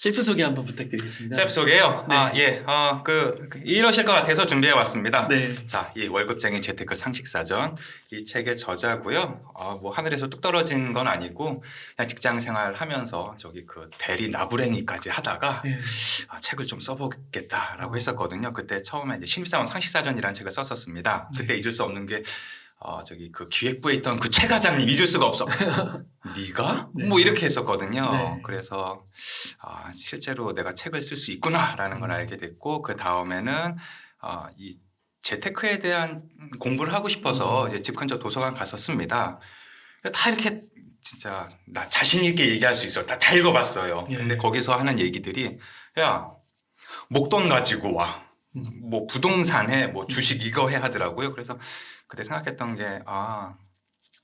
셰프 소개 한번 부탁드리겠습니다. 셰프 소개요? 네. 예. 이러실 것 같아서 준비해 왔습니다. 네. 자, 이 월급쟁이 재테크 상식사전. 이 책의 저자고요. 뭐 하늘에서 뚝 떨어진 건 아니고 그냥 직장 생활 하면서 저기 그 대리 나부랭이까지 하다가 네. 책을 좀 써보겠다라고 했었거든요. 그때 처음에 이제 신입사원 상식사전이라는 책을 썼었습니다. 그때 잊을 수 없는 게 저기 그 기획부에 있던 그 최 과장님 잊을 수가 없어. 네가? 네. 뭐 이렇게 했었거든요. 네. 그래서 실제로 내가 책을 쓸 수 있구나라는 걸 알게 됐고 그 다음에는 이 재테크에 대한 공부를 하고 싶어서 이제 집 근처 도서관 갔었습니다. 다 이렇게 진짜 나 자신 있게 얘기할 수 있어. 다 읽어봤어요. 예. 근데 거기서 하는 얘기들이 야 목돈 가지고 와. 뭐 부동산 해, 뭐 주식 이거 해 하더라고요. 그래서 그때 생각했던 게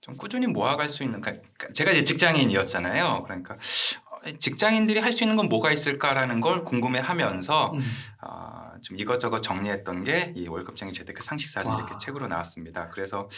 좀 꾸준히 모아갈 수 있는, 그러니까 제가 이제 직장인이었잖아요. 그러니까 직장인들이 할 수 있는 건 뭐가 있을까라는 걸 궁금해하면서 좀 이것저것 정리했던 게 이 월급쟁이 재테크 상식사전 이렇게 책으로 나왔습니다. 그래서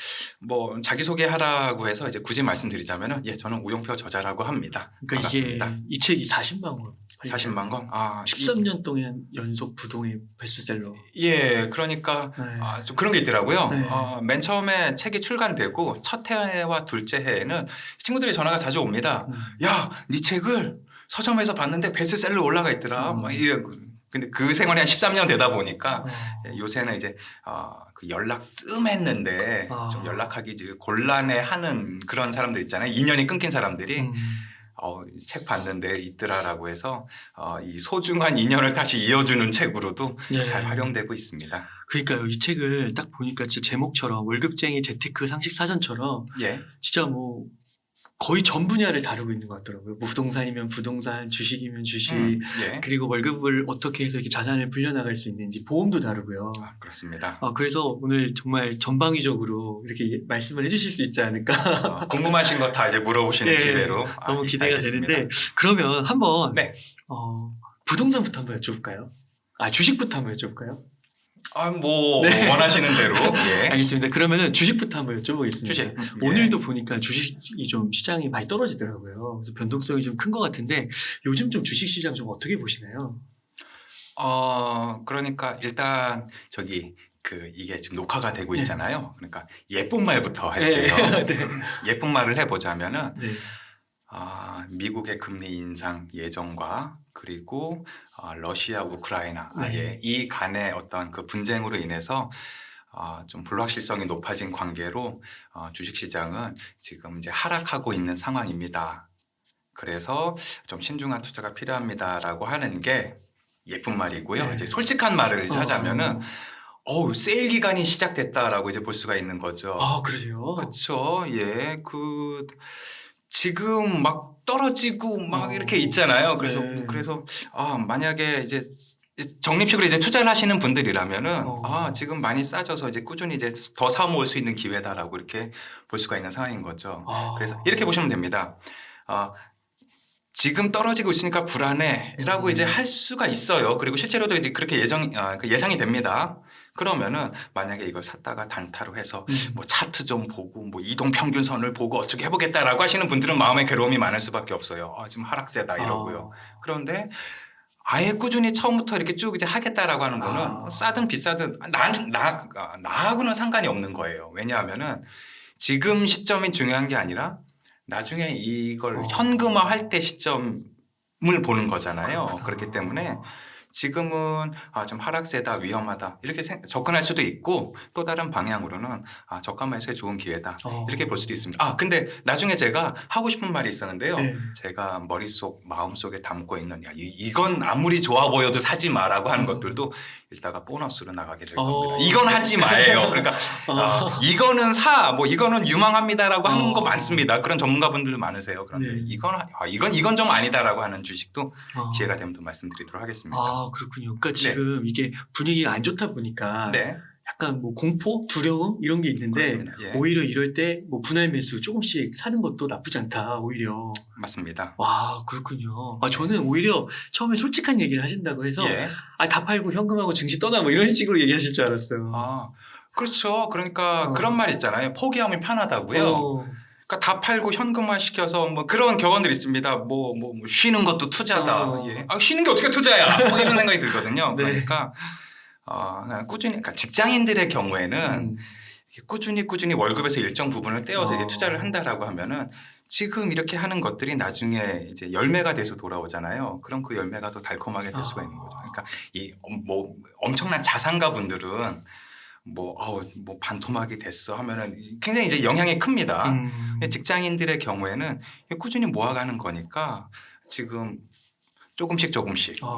뭐 자기소개하라고 해서 이제 굳이 말씀드리자면은 저는 우용표 저자라고 합니다. 그러니까 반갑습니다. 이게 이 책이 40만 권. 40만 권? 13년 동안 연속 부동의 베스트셀러. 예, 그러니까 네. 좀 그런 게 있더라고요. 네. 맨 처음에 책이 출간되고 첫 해와 둘째 해에는 친구들이 전화가 자주 옵니다. 야, 네 책을 서점에서 봤는데 베스트셀러 올라가 있더라. 막 이런. 근데 그 생활이 한 13년 되다 보니까 요새는 이제 그 연락 뜸했는데 좀 연락하기 이제 곤란해하는 그런 사람들 있잖아요. 인연이 끊긴 사람들이. 책 봤는데 있더라라고 해서 이 소중한 인연을 다시 이어주는 책으로도 잘 활용되고 있습니다. 그러니까요. 이 책을 딱 보니까 진짜 제목처럼 월급쟁이 재테크 상식사전처럼 진짜 뭐 거의 전 분야를 다루고 있는 것 같더라고요. 뭐 부동산이면 부동산, 주식이면 주식, 그리고 월급을 어떻게 해서 이렇게 자산을 불려나갈 수 있는지 보험도 다루고요. 그렇습니다. 그래서 오늘 정말 전방위적으로 이렇게 말씀을 해주실 수 있지 않을까. 궁금하신 거 다 이제 물어보시는 기회로 너무 기대가 알겠습니다. 되는데 그러면 한번 부동산부터 한번 여쭤볼까요? 주식부터 한번 여쭤볼까요? 원하시는 대로. 알겠습니다. 그러면은 주식부터 한번 여쭤보겠습니다. 주식. 오늘도 보니까 주식이 좀 시장이 많이 떨어지더라고요. 그래서 변동성이 좀 큰 것 같은데 요즘 좀 주식 시장 좀 어떻게 보시나요? 그러니까 일단 이게 지금 녹화가 되고 있잖아요. 그러니까 예쁜 말부터 할게요. 예쁜 말을 해보자면은 미국의 금리 인상 예정과 그리고 러시아 우크라이나 이 간의 어떤 그 분쟁으로 인해서 좀 불확실성이 높아진 관계로 주식시장은 지금 이제 하락하고 있는 상황입니다. 그래서 좀 신중한 투자가 필요합니다라고 하는 게 예쁜 말이고요. 이제 솔직한 말을 이제 하자면은 세일 기간이 시작됐다라고 이제 볼 수가 있는 거죠. 그러세요? 그렇죠. 지금 막 떨어지고 막 이렇게 있잖아요. 그래서 만약에 이제 적립식으로 이제 투자를 하시는 분들이라면은 지금 많이 싸져서 이제 꾸준히 이제 더 사모을 수 있는 기회다라고 이렇게 볼 수가 있는 상황인 거죠. 그래서 이렇게 보시면 됩니다. 지금 떨어지고 있으니까 불안해라고 이제 할 수가 있어요. 그리고 실제로도 이제 그렇게 예상이 됩니다. 그러면은 만약에 이걸 샀다가 단타로 해서 뭐 차트 좀 보고 뭐 이동 평균선을 보고 어떻게 해보겠다라고 하시는 분들은 마음의 괴로움이 많을 수밖에 없어요. 지금 하락세다 이러고요. 그런데 아예 꾸준히 처음부터 이렇게 쭉 이제 하겠다라고 하는 거는 싸든 비싸든 나하고는 상관이 없는 거예요. 왜냐하면은 지금 시점이 중요한 게 아니라 나중에 이걸 현금화할 때 시점을 보는 거잖아요. 그렇기 때문에 지금은 좀 하락세다 위험하다 이렇게 접근할 수도 있고 또 다른 방향으로는 저가 매수에 좋은 기회다 이렇게 볼 수도 있습니다. 근데 나중에 제가 하고 싶은 말이 있었는데요. 제가 마음속에 담고 있는 이건 아무리 좋아 보여도 사지 마라고 하는 것들도 이따가 보너스로 나가게 될 겁니다. 이건 하지 마예요. 그러니까 이거는 뭐 이거는 유망합니다라고 하는 거 많습니다. 그런 전문가분들도 많으세요. 그런데 이건 좀 아니다라고 하는 주식도 기회가 되면 또 말씀드리도록 하겠습니다. 그렇군요. 그러니까 지금 이게 분위기가 안 좋다 보니까 약간 뭐 공포, 두려움 이런 게 있는데 오히려 이럴 때 뭐 분할 매수 조금씩 사는 것도 나쁘지 않다. 오히려. 맞습니다. 그렇군요. 저는 오히려 처음에 솔직한 얘기를 하신다고 해서 다 팔고 현금하고 증시 떠나 뭐 이런 식으로 얘기하실 줄 알았어요. 그렇죠. 그러니까 그런 말 있잖아요. 포기하면 편하다고요. 그러니까 그러니까 다 팔고 현금화 시켜서 뭐 그런 격언들이 있습니다. 뭐 쉬는 것도 투자다. 예. 쉬는 게 어떻게 투자야? 뭐 이런 생각이 들거든요. 네. 그러니까 그냥 꾸준히, 그러니까 직장인들의 경우에는 꾸준히 월급에서 일정 부분을 떼어서 이제 투자를 한다라고 하면은 지금 이렇게 하는 것들이 나중에 이제 열매가 돼서 돌아오잖아요. 그럼 그 열매가 더 달콤하게 될 수가 있는 거죠. 그러니까 이 뭐 엄청난 자산가 분들은 뭐 반토막이 됐어 하면은 굉장히 이제 영향이 큽니다. 근데 직장인들의 경우에는 꾸준히 모아가는 거니까 지금 조금씩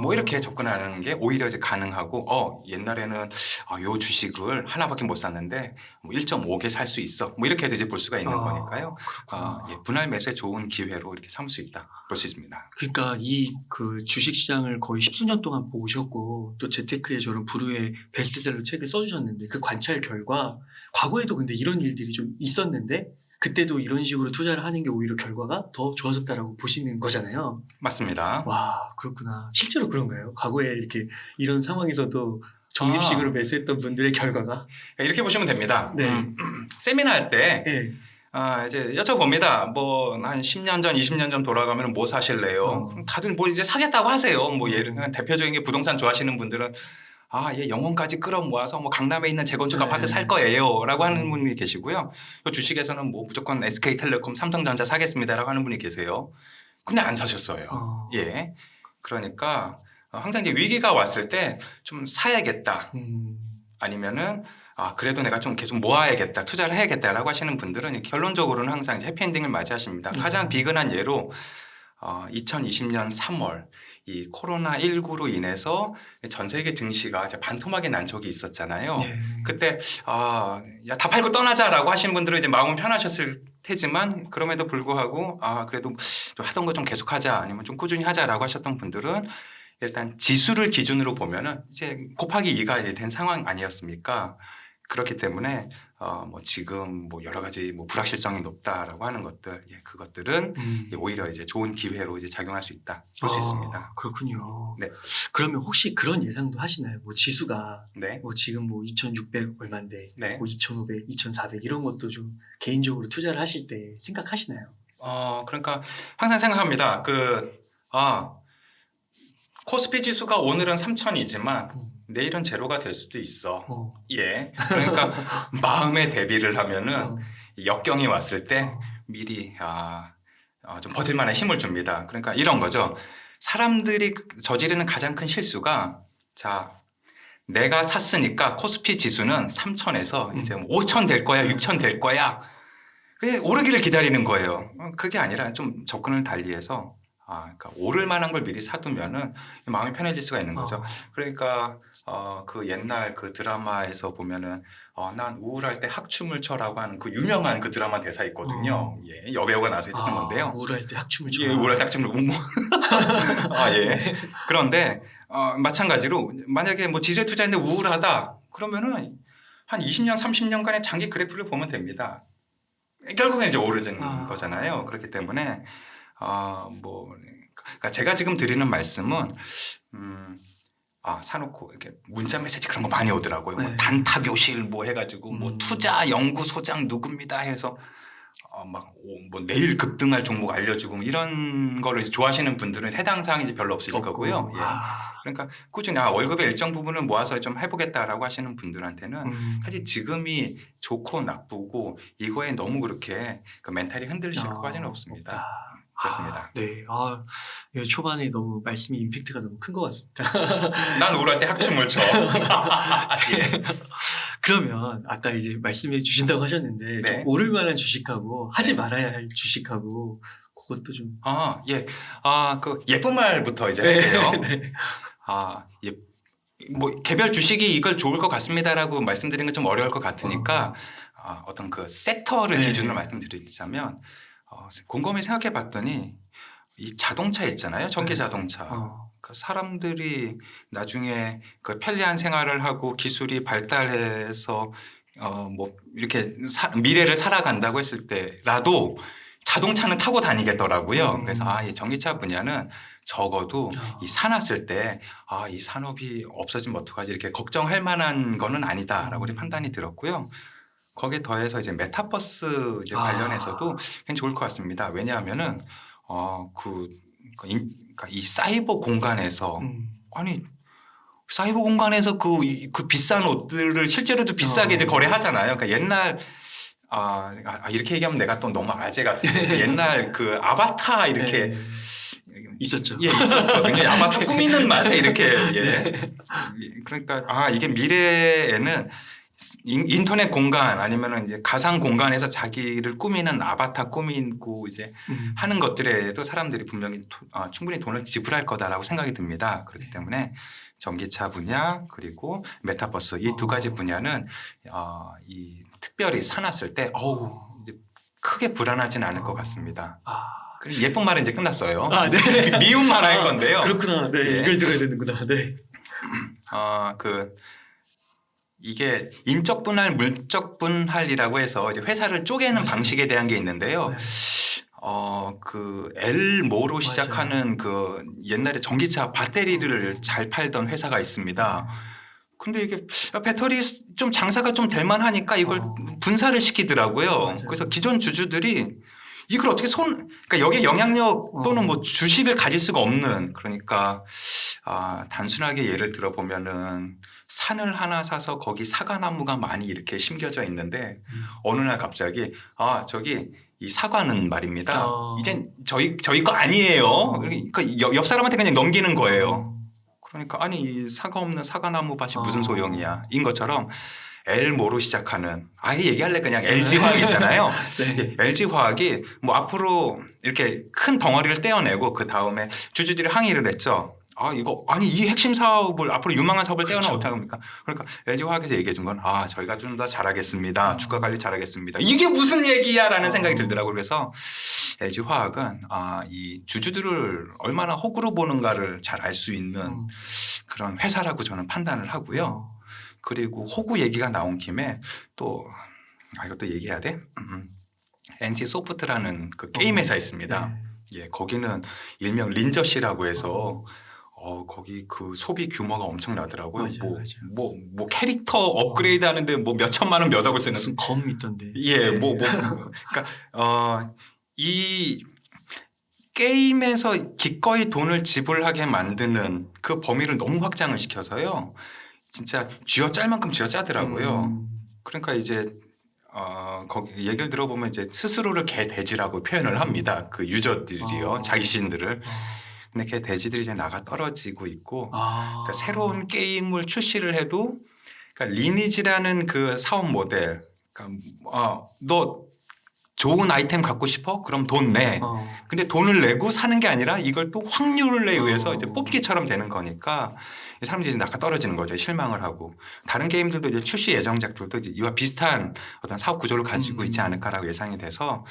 뭐 이렇게 접근하는 게 오히려 이제 가능하고 옛날에는 요 주식을 하나밖에 못 샀는데 뭐 1.5개 살 수 있어 뭐 이렇게 이제 볼 수가 있는 거니까요. 분할 매수의 좋은 기회로 이렇게 삼을 수 있다 볼 수 있습니다. 그러니까 이 그 주식 시장을 거의 10수년 동안 보셨고 또 재테크의 저런 부류의 베스트셀러 책을 써주셨는데 그 관찰 결과 과거에도 근데 이런 일들이 좀 있었는데 그때도 이런 식으로 투자를 하는 게 오히려 결과가 더 좋아졌다라고 보시는 거잖아요. 맞습니다. 와, 그렇구나. 실제로 그런가요? 과거에 이렇게 이런 상황에서도 적립식으로 매수했던 분들의 결과가? 이렇게 보시면 됩니다. 네. 세미나 할 때 네. 이제 여쭤봅니다. 뭐 한 10년 전, 20년 전 돌아가면 뭐 사실래요? 다들 뭐 이제 사겠다고 하세요. 뭐 예를 들면 대표적인 게 부동산 좋아하시는 분들은 얘 영혼까지 끌어모아서 뭐 강남에 있는 재건축 아파트 살 거예요라고 하는 분이 계시고요. 또 주식에서는 뭐 무조건 SK텔레콤, 삼성전자 사겠습니다라고 하는 분이 계세요. 근데 안 사셨어요. 예. 그러니까 항상 이제 위기가 왔을 때 좀 사야겠다. 아니면은 그래도 내가 좀 계속 모아야겠다, 투자를 해야겠다라고 하시는 분들은 결론적으로는 항상 이제 해피엔딩을 맞이하십니다. 가장 비근한 예로 2020년 3월 이 코로나19로 인해서 전 세계 증시가 이제 반토막이 난 적이 있었잖아요. 네. 그때 야, 다 팔고 떠나자라고 하시는 분들은 이제 마음은 편하셨을 테지만 그럼에도 불구하고 그래도 좀 하던 거 좀 계속하자 아니면 좀 꾸준히 하자라고 하셨던 분들은 일단 지수를 기준으로 보면은 이제 곱하기 2가 이제 된 상황 아니었습니까? 그렇기 때문에 뭐 지금 뭐 여러 가지 뭐 불확실성이 높다라고 하는 것들, 그것들은 오히려 이제 좋은 기회로 이제 작용할 수 있다 볼 수 있습니다. 그렇군요. 네. 그러면 혹시 그런 예상도 하시나요? 뭐 지수가 네. 뭐 지금 뭐 2,600 얼마인데, 네. 뭐 2,500, 2,400 이런 것도 좀 개인적으로 투자를 하실 때 생각하시나요? 그러니까 항상 생각합니다. 코스피 지수가 오늘은 3,000이지만 내일은 제로가 될 수도 있어. 예. 그러니까 마음의 대비를 하면은 역경이 왔을 때 미리 좀 버틸 만한 힘을 줍니다. 그러니까 이런 거죠. 사람들이 저지르는 가장 큰 실수가 내가 샀으니까 코스피 지수는 3,000에서 이제 5,000 될 거야, 6,000 될 거야. 그래 오르기를 기다리는 거예요. 그게 아니라 좀 접근을 달리해서 그러니까 오를 만한 걸 미리 사두면은 마음이 편해질 수가 있는 거죠. 그러니까 그 옛날 그 드라마에서 보면은 난 우울할 때 학춤을 춰라고 하는 그 유명한 그 드라마 대사 있거든요. 예, 여배우가 나와서 해주신 건데요. 우울할 때 학춤을 춰. 예, 우울할 때 학춤을 예. 그런데 마찬가지로 만약에 뭐 지수에 투자했는데 우울하다 그러면은 한 20년, 30년간의 장기 그래프를 보면 됩니다. 결국엔 이제 오르는 거잖아요. 그렇기 때문에 그러니까 제가 지금 드리는 말씀은 사놓고 이렇게 문자 메시지 그런 거 많이 오더라고요. 네. 뭐 단타 교실 뭐 해가지고 뭐 투자 연구소장 누굽니다 해서 뭐 내일 급등할 종목 알려주고 뭐 이런 거를 이제 좋아하시는 분들은 해당 사항이 이제 별로 없으실 거고요. 예. 그러니까 꾸준히 월급의 일정 부분을 모아서 좀 해보겠다라고 하시는 분들한테는 사실 지금이 좋고 나쁘고 이거에 너무 그렇게 그 멘탈이 흔들리실 것까지는 없습니다. 그렇습니다. 네. 초반에 너무 말씀이 임팩트가 너무 큰 것 같습니다. 난 우울할 때 학춤을 춰. 예. 그러면 아까 이제 말씀해 주신다고 하셨는데 네. 좀 오를 만한 주식하고 하지 말아야 할 주식하고 그것도 좀 예. 그 예쁜 말부터 이제 할게요. 네. 뭐 개별 주식이 이걸 좋을 것 같습니다라고 말씀드리는 건 좀 어려울 것 같으니까 어떤 그 섹터를 기준으로 말씀드리자면 곰곰이 생각해 봤더니 이 자동차 있잖아요. 전기 자동차. 그 사람들이 나중에 그 편리한 생활을 하고 기술이 발달해서 뭐 이렇게 미래를 살아간다고 했을 때라도 자동차는 타고 다니겠더라고요. 그래서 이 전기차 분야는 적어도 이 사놨을 때 이 산업이 없어지면 어떡하지 이렇게 걱정할 만한 거는 아니다라고 판단이 들었고요. 거기에 더해서 이제 메타버스 이제 관련해서도 굉장히 좋을 것 같습니다. 왜냐하면은 그러니까 이 사이버 공간에서 아니 사이버 공간에서 그 비싼 옷들을 실제로도 비싸게 이제 거래하잖아요. 그러니까 옛날 이렇게 얘기하면 내가 또 너무 아재 같은데 옛날 그 아바타 이렇게 네. 있었죠. 예, 있었거든요. 아바타 꾸미는 맛에 이렇게 예. 그러니까 이게 미래에는 인터넷 공간 아니면은 이제 가상 공간에서 자기를 꾸미는 아바타 꾸미고 이제 하는 것들에도 사람들이 분명히 충분히 돈을 지불할 거다라고 생각이 듭니다. 그렇기 때문에 전기차 분야 그리고 메타버스 이 두 가지 분야는 이 특별히 사놨을 때 이제 크게 불안하지는 않을 것 같습니다. 그리고 예쁜 말은 이제 끝났어요. 네. 미운 말 할 건데요. 그렇구나. 네. 예. 이걸 들어야 되는구나. 네. 이게 인적 분할, 물적 분할이라고 해서 이제 회사를 쪼개는 방식에 대한 게 있는데요. 네. 그 엘모로 시작하는 그 옛날에 전기차 배터리를 잘 팔던 회사가 있습니다. 근데 이게 배터리 좀 장사가 좀 될 만하니까 이걸 분사를 시키더라고요. 맞아요. 그래서 기존 주주들이 이걸 어떻게 그러니까 여기에 영향력 또는 뭐 주식을 가질 수가 없는 그러니까 단순하게 예를 들어 보면은 산을 하나 사서 거기 사과나무가 많이 이렇게 심겨져 있는데 어느 날 갑자기 저기 이 사과는 말입니다. 이젠 저희 거 아니에요. 그러니까 옆 사람한테 그냥 넘기는 거예요. 그러니까 아니 이 사과 없는 사과나무 밭이 무슨 소용이야. 인 것처럼 엘모로 시작하는 아예 얘기할래 그냥 LG화학 있잖아요. 네. LG화학이 뭐 앞으로 이렇게 큰 덩어리를 떼어내고 그 다음에 주주들이 항의를 했죠. 이 핵심 사업을 앞으로 유망한 사업을 떼어내면 어떡합니까? 그러니까 LG화학에서 얘기해 준 건 저희가 좀 더 잘하겠습니다. 주가 관리 잘하겠습니다. 이게 무슨 얘기야라는 생각이 들더라고요. 그래서 LG화학은 이 주주들을 얼마나 호구로 보는가를 잘 알 수 있는 그런 회사라고 저는 판단을 하고요. 그리고 호구 얘기가 나온 김에 또 이것도 얘기해야 돼? NC 소프트라는 그 게임 회사 있습니다. 네. 예, 거기는 일명 린저씨라고 해서 거기 그 소비 규모가 엄청나더라고요. 맞아요. 뭐 캐릭터 업그레이드 하는데 뭐 몇 천만 원 몇 억을 쓰는 무슨 검 있던데. 예, 그러니까 이 게임에서 기꺼이 돈을 지불하게 만드는 그 범위를 너무 확장을 시켜서요. 진짜 쥐어짤 만큼 쥐어짜더라고요. 그러니까 이제 거기 얘기를 들어보면 이제 스스로를 개돼지라고 표현을 합니다. 그 유저들이요, 자기 자신들을. 근데 개돼지들이 이제 나가 떨어지고 있고, 그러니까 새로운 게임을 출시를 해도, 그러니까 리니지라는 그 사업 모델, 그러니까 너 좋은 아이템 갖고 싶어? 그럼 돈 내. 근데 돈을 내고 사는 게 아니라 이걸 또 확률에 의해서 이제 뽑기처럼 되는 거니까 사람들이 이제 나가 떨어지는 거죠. 실망을 하고. 다른 게임들도 이제 출시 예정작들도 이제 이와 비슷한 어떤 사업 구조를 가지고 있지 않을까라고 예상이 돼서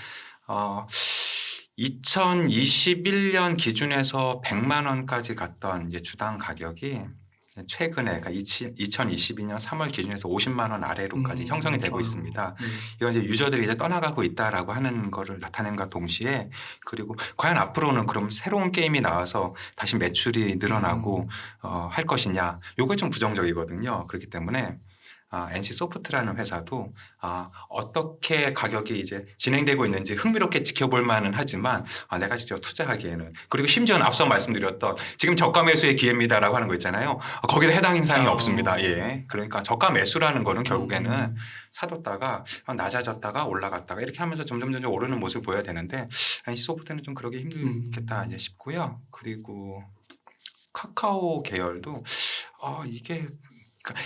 2021년 기준에서 100만 원까지 갔던 이제 주당 가격이 최근에 그러니까 2022년 3월 기준에서 50만 원 아래로까지 형성이 되고 있습니다. 이건 이제 유저들이 이제 떠나가고 있다라고 하는 거를 나타낸과 동시에 그리고 과연 앞으로는 그럼 새로운 게임이 나와서 다시 매출이 늘어나고 할 것이냐, 요게 좀 부정적이거든요. 그렇기 때문에 NC 소프트라는 회사도 어떻게 가격이 이제 진행되고 있는지 흥미롭게 지켜볼 만은 하지만 내가 직접 투자하기에는 그리고 심지어는 앞서 말씀드렸던 지금 저가 매수의 기회입니다라고 하는 거 있잖아요. 거기도 해당 인상이 없습니다. 예. 그러니까 저가 매수라는 거는 결국에는 사뒀다가 낮아졌다가 올라갔다가 이렇게 하면서 점점 오르는 모습을 보여야 되는데 NC 소프트는 좀 그러기 힘들겠다 이제 싶고요. 그리고 카카오 계열도 이게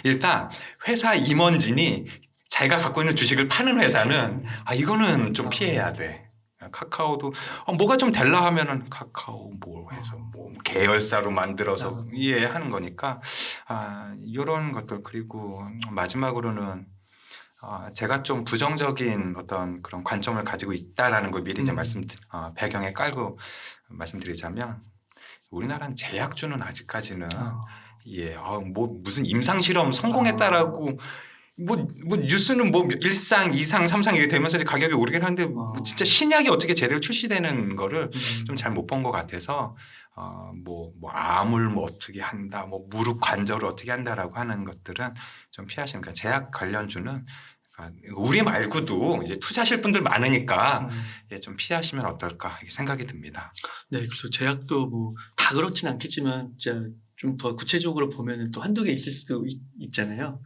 일단 회사 임원진이 자기가 갖고 있는 주식을 파는 회사는 이거는 좀 피해야 돼. 카카오도 뭐가 좀 될라 하면은 카카오 뭐 해서 뭐 계열사로 만들어서 하는 거니까 이런 것들. 그리고 마지막으로는 제가 좀 부정적인 어떤 그런 관점을 가지고 있다라는 걸 미리 이제 배경에 깔고 말씀드리자면 우리나라는 제약주는 아직까지는 뭐 무슨 임상 실험 성공했다라고 뭐 뉴스는 뭐 1상, 2상, 3상 이렇게 되면서 가격이 오르긴 하는데 진짜 신약이 어떻게 제대로 출시되는 거를 좀 잘 못 본 것 같아서 뭐 암을 뭐 어떻게 한다, 뭐 무릎 관절을 어떻게 한다라고 하는 것들은 좀 피하시는 거예요. 제약 관련주는 우리 말고도 이제 투자하실 분들 많으니까 음. 예, 좀 피하시면 어떨까 이렇게 생각이 듭니다. 네, 그래서 제약도 뭐 다 그렇진 않겠지만 진짜 좀 더 구체적으로 보면은 또 한두 개 있을 수도 있잖아요.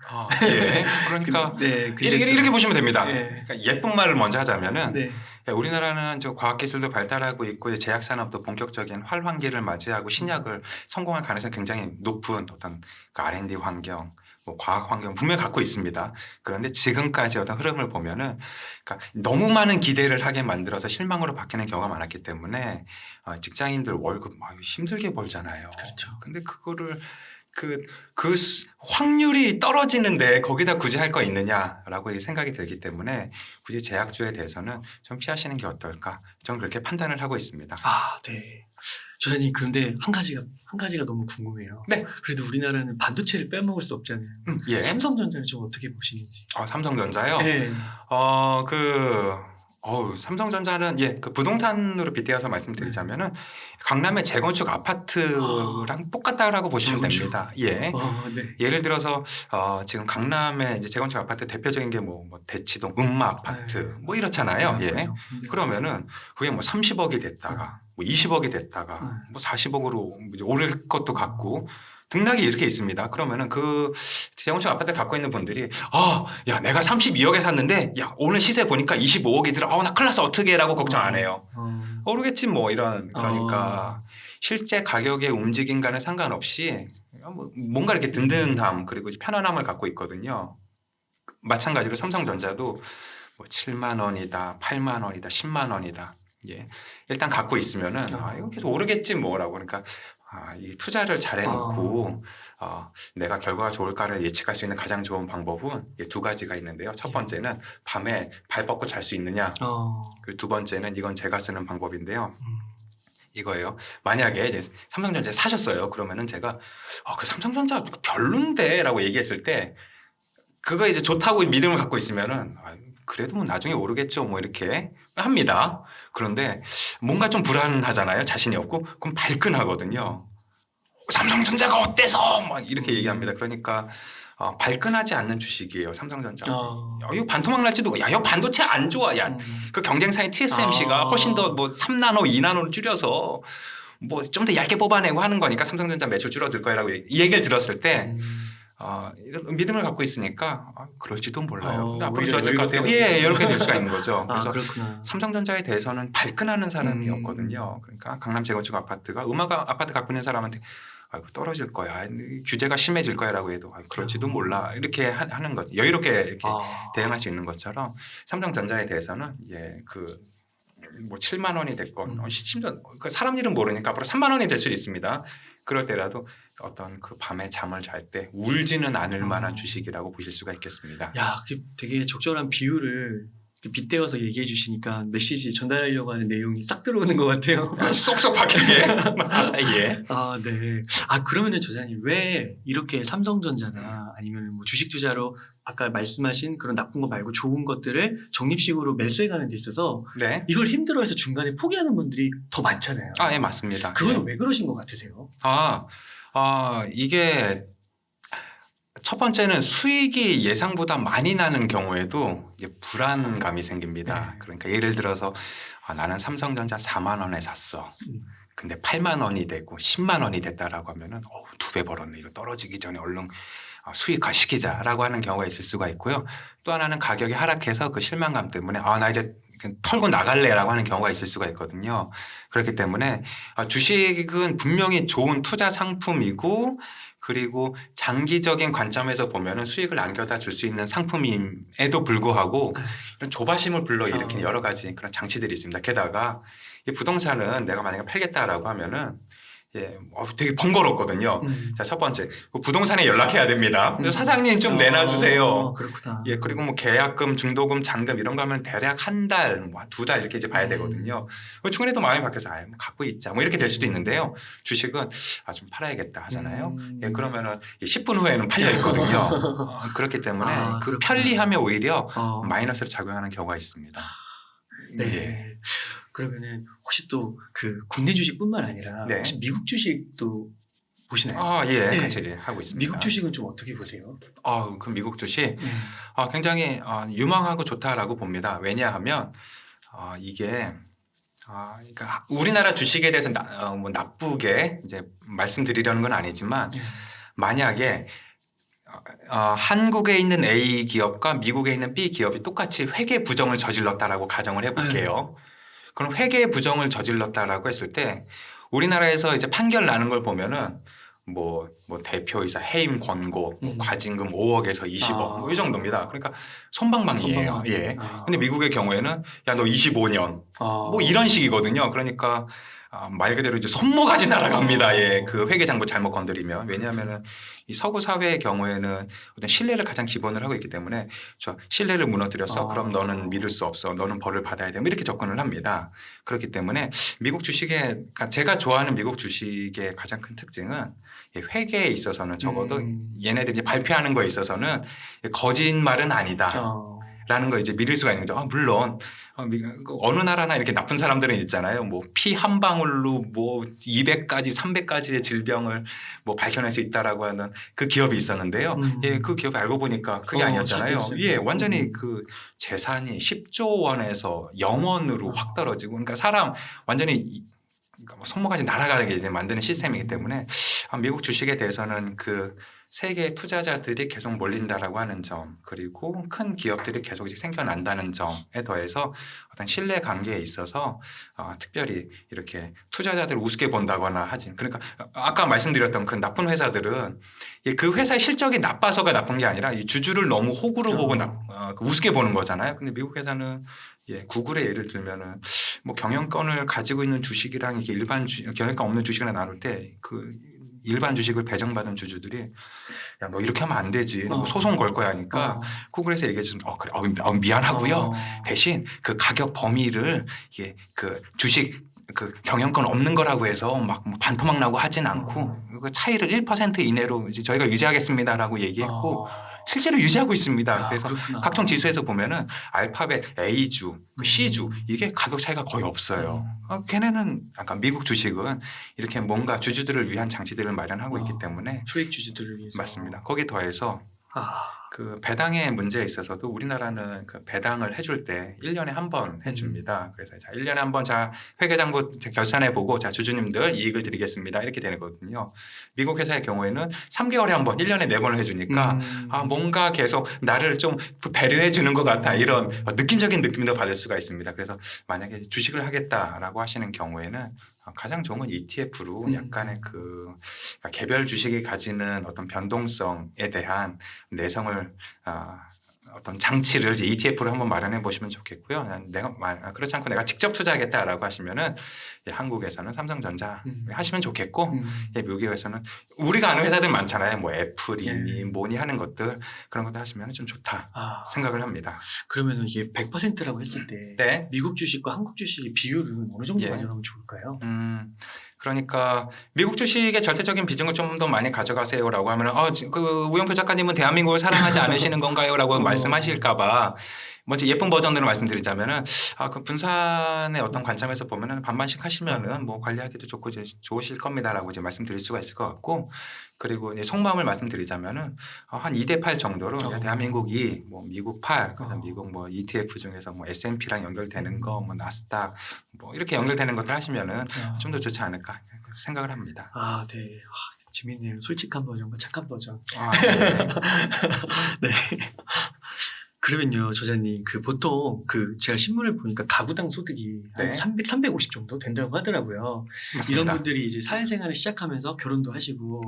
예. 그러니까 네, 근데 이렇게 보시면 됩니다. 네. 그러니까 예쁜 말을 먼저 하자면은 네. 우리나라는 저 과학기술도 발달하고 있고 이제 제약산업도 본격적인 활황기를 맞이하고 신약을 성공할 가능성이 굉장히 높은 어떤 그 R&D 환경, 뭐 과학 환경 분명히 갖고 있습니다. 그런데 지금까지 어떤 흐름을 보면은 그러니까 너무 많은 기대를 하게 만들어서 실망으로 바뀌는 경우가 많았기 때문에 직장인들 월급 힘들게 벌잖아요. 그렇죠. 근데 그거를 그 확률이 떨어지는데 거기다 굳이 할 거 있느냐라고 생각이 들기 때문에 굳이 제약주에 대해서는 좀 피하시는 게 어떨까? 저는 그렇게 판단을 하고 있습니다. 아, 네. 조사님, 그런데 한 가지가 너무 궁금해요. 네. 그래도 우리나라는 반도체를 빼먹을 수 없잖아요. 예. 삼성전자는 좀 어떻게 보시는지. 삼성전자요? 네. 삼성전자는 그 부동산으로 빗대어서 말씀드리자면은 강남의 재건축 아파트랑 똑같다라고 보시면 재건축. 됩니다. 예. 네. 예를 들어서 지금 강남의 이제 재건축 아파트 대표적인 게 뭐 대치동 음마 아파트 네. 뭐 이렇잖아요. 예. 그렇죠. 그러면은 그게 뭐 30억이 됐다가 뭐 20억이 됐다가 뭐 40억으로 오를 것도 같고 등락이 이렇게 있습니다. 그러면은 그 재건축 아파트 갖고 있는 분들이 야 내가 32억에 샀는데 야 오늘 시세 보니까 25억이더라. 나 큰일 났어 어떻게 라고 걱정 안 해요. 오르겠지 뭐 이런 그러니까 실제 가격의 움직임과는 상관없이 뭔가 이렇게 든든함 그리고 편안함을 갖고 있거든요. 마찬가지로 삼성전자도 뭐 7만 원이다, 8만 원이다, 10만 원이다. 예. 일단 갖고 있으면은 이거 계속 오르겠지 뭐라고 그러니까 이 투자를 잘 해놓고 내가 결과가 좋을까를 예측할 수 있는 가장 좋은 방법은 두 가지가 있는데요. 첫 번째는 밤에 발 뻗고 잘 수 있느냐. 그리고 두 번째는 이건 제가 쓰는 방법인데요. 이거예요. 만약에 이제 삼성전자 사셨어요. 그러면은 제가 그 삼성전자 별론데라고 얘기했을 때 그거 이제 좋다고 믿음을 갖고 있으면은 그래도 뭐 나중에 오르겠죠 뭐 이렇게 합니다. 그런데 뭔가 좀 불안하잖아요. 자신이 없고 그럼 발끈하거든요. 삼성전자가 어때서 막 이렇게 얘기합니다. 그러니까 발끈하지 않는 주식이에요. 삼성전자. 이거 반토막 날지도 이거 반도체 안 좋아. 그 경쟁사인 TSMC가 훨씬 더 뭐 3나노, 2나노를 줄여서 뭐 좀 더 얇게 뽑아내고 하는 거니까 삼성전자 매출 줄어들 거라고 이 얘기를 들었을 때 이런 믿음을 갖고 있으니까 그럴지도 몰라요. 근데 앞으로 좋아질 것 같아요. 이렇게 될 수가 있는 거죠. 그래서 그렇구나. 삼성전자에 대해서는 발끈하는 사람이었거든요. 그러니까 강남 재건축 아파트가 음악 아파트 갖고 있는 사람한테 떨어질 거야. 규제가 심해질 거야라고 해도 그럴지도 몰라. 이렇게 하는 것. 여유롭게 이렇게 대응할 수 있는 것처럼 삼성전자에 대해서는 뭐 7만 원이 됐건 심지어 사람 일은 모르니까 앞으로 3만 원이 될 수도 있습니다. 그럴 때라도 어떤 그 밤에 잠을 잘 때 울지는 않을 만한 주식이라고 보실 수가 있겠습니다. 야, 되게 적절한 비유를 빗대어서 얘기해 주시니까 메시지 전달하려고 하는 내용이 싹 들어오는 것 같아요. 쏙쏙 박히게. 예. 네. 그러면은 조사님 왜 이렇게 삼성전자나 아니면 뭐 주식 투자로 아까 말씀하신 그런 나쁜 거 말고 좋은 것들을 적립식으로 매수해가는 데 있어서 네. 이걸 힘들어해서 중간에 포기하는 분들이 더 많잖아요. 예, 맞습니다. 그건 왜 그러신 것 같으세요? 이게 첫 번째는 수익이 예상보다 많이 나는 경우에도 이제 불안감이 생깁니다. 그러니까 예를 들어서 나는 삼성전자 4만 원에 샀어. 근데 8만 원이 되고 10만 원이 됐다라고 하면은 2배 벌었네. 이거 떨어지기 전에 얼른 수익화시키자라고 하는 경우가 있을 수가 있고요. 또 하나는 가격이 하락해서 그 실망감 때문에 나 이제 털고 나갈래라고 하는 경우가 있을 수가 있거든요. 그렇기 때문에 주식은 분명히 좋은 투자 상품이고 그리고 장기적인 관점에서 보면은 수익을 안겨다 줄 수 있는 상품임에도 불구하고 이런 조바심을 불러일으키는 여러 가지 그런 장치들이 있습니다. 게다가 이 부동산은 내가 만약에 팔겠다라고 하면은 되게 번거롭거든요. 자, 첫 번째, 부동산에 연락해야 됩니다. 사장님 좀 내놔주세요. 그렇구나. 그리고 뭐 계약금, 중도금, 잔금 이런 거 하면 대략 한 달, 뭐 2달 이렇게 이제 봐야 되거든요. 중간에도 마음이 바뀌어서 뭐 갖고 있자 뭐 이렇게 될 수도 있는데요. 주식은 좀 팔아야겠다 하잖아요. 그러면은 10분 후에는 팔려 있거든요. 그렇기 때문에 그 편리함에 오히려 마이너스로 작용하는 경우가 있습니다. 네. 그러면은 혹시 또 그 국내 주식뿐만 아니라 혹시 미국 주식도 보시나요? 예, 네. 같이 하고 있습니다. 미국 주식은 좀 어떻게 보세요? 그 미국 주식 굉장히 유망하고 좋다라고 봅니다. 왜냐하면 이게 그러니까 우리나라 주식에 대해서 뭐 나쁘게 이제 말씀드리려는 건 아니지만 만약에 한국에 있는 A 기업과 미국에 있는 B 기업이 똑같이 회계 부정을 저질렀다라고 가정을 해볼게요. 그럼 회계 부정을 저질렀다라고 했을 때 우리나라에서 이제 판결 나는 걸 보면은 뭐 대표이사 해임 권고, 과징금 5억에서 20억 뭐 이 정도입니다. 그러니까 솜방망이에요. 예. 근데 미국의 경우에는 야 너 25년 뭐 이런 식이거든요. 그러니까 말 그대로 이제 손모가지 날아갑니다. 예. 그 회계 장부 잘못 건드리면. 왜냐하면은 이 서구 사회의 경우에는 어떤 신뢰를 가장 기본으로 하고 있기 때문에 저 신뢰를 무너뜨렸어. 그럼 너는 믿을 수 없어. 너는 벌을 받아야 돼. 뭐 이렇게 접근을 합니다. 그렇기 때문에 미국 주식의 그러니까 제가 좋아하는 미국 주식의 가장 큰 특징은 회계에 있어서는 적어도 얘네들이 발표하는 거에 있어서는 거짓말은 아니다. 라는 걸 이제 믿을 수가 있는 거죠. 물론 어느 나라나 이렇게 나쁜 사람들은 있잖아요. 뭐 피 한 방울로 뭐 200가지, 300가지의 질병을 뭐 발견할 수 있다라고 하는 그 기업이 있었는데요. 예, 그 기업 알고 보니까 그게 아니었잖아요. 예, 완전히 그 재산이 10조 원에서 0원으로 확 떨어지고, 그러니까 사람 완전히 그러니까 뭐 손모가지 날아가게 이제 만드는 시스템이기 때문에 미국 주식에 대해서는 그 세계 투자자들이 계속 몰린다라고 하는 점, 그리고 큰 기업들이 계속 이제 생겨난다는 점에 더해서 어떤 신뢰 관계에 있어서 특별히 이렇게 투자자들을 우습게 본다거나 하진. 그러니까 아까 말씀드렸던 그 나쁜 회사들은 그 회사의 실적이 나빠서가 나쁜 게 아니라 이 주주를 너무 호구로 보고 우습게 보는 거잖아요. 근데 미국 회사는 구글의 예를 들면은 뭐 경영권을 가지고 있는 주식이랑 이게 일반 경영권 없는 주식을 나눌 때 그 일반 주식을 배정받은 주주들이 야, 너 이렇게 하면 안 되지. 너 소송 걸 거야 하니까 구글에서 얘기해 주면 그래. 미안하고요. 대신 그 가격 범위를 이게 그 주식 그 경영권 없는 거라고 해서 막 반토막 나고 하진 않고 그 차이를 1% 이내로 이제 저희가 유지하겠습니다라고 얘기했고 실제로 유지하고 있습니다. 그래서 그렇구나. 각종 지수에서 보면은 알파벳 A주, C주 이게 가격 차이가 거의 없어요. 걔네는 약간 미국 주식은 이렇게 뭔가 주주들을 위한 장치들을 마련하고 있기 때문에 소액 주주들을 위해서. 맞습니다. 거기 더해서 그 배당의 문제에 있어서도 우리나라는 그 배당을 해줄 때 1년에 한 번 해줍니다. 그래서 자 1년에 한 번 자 회계장부 결산해 보고 자 주주님들 이익을 드리겠습니다. 이렇게 되는 거거든요. 미국 회사의 경우에는 3개월에 한 번, 1년에 4번을 해주니까 뭔가 계속 나를 좀 배려해 주는 것 같아. 이런 느낌적인 느낌도 받을 수가 있습니다. 그래서 만약에 주식을 하겠다라고 하시는 경우에는 가장 좋은 건 ETF로 약간의 그러니까 개별 주식이 가지는 어떤 변동성에 대한 내성을 어떤 장치를 이제 ETF로 한번 마련해 보시면 좋겠고요. 그렇지 않고 내가 직접 투자하겠다라고 하시면은 한국에서는 삼성전자 하시면 좋겠고 미국에서는 우리가 아는 회사들 많잖아요. 뭐 애플이니 뭐니 하는 것들 그런 것도 하시면 좀 좋다 생각을 합니다. 그러면 이게 100%라고 했을 때 미국 주식과 한국 주식의 비율은 어느 정도 가져가면 좋을까요? 그러니까 미국 주식의 절대적인 비중을 좀 더 많이 가져가세요라고 하면 그 우영표 작가님은 대한민국을 사랑하지 않으시는 건가요라고 말씀하실까봐 먼저 예쁜 버전으로 말씀드리자면은 그 분산의 어떤 관점에서 보면은 반반씩 하시면은 뭐 관리하기도 좋고 이제 좋으실 겁니다라고 이제 말씀드릴 수가 있을 것 같고, 그리고 이제 속마음을 말씀드리자면은 한 2대8 정도로 대한민국이 뭐 미국 8, 그래서 미국 뭐 ETF 중에서 뭐 S&P랑 연결되는 거, 뭐 나스닥 뭐 이렇게 연결되는 것들 하시면은 좀 더 좋지 않을까 생각을 합니다. 네. 재밌네요. 솔직한 버전과 착한 버전. 네. 네. 그러면요, 저자님, 보통 제가 신문을 보니까 가구당 소득이 한 350 정도 된다고 하더라고요. 맞습니다. 이런 분들이 이제 사회생활을 시작하면서 결혼도 하시고,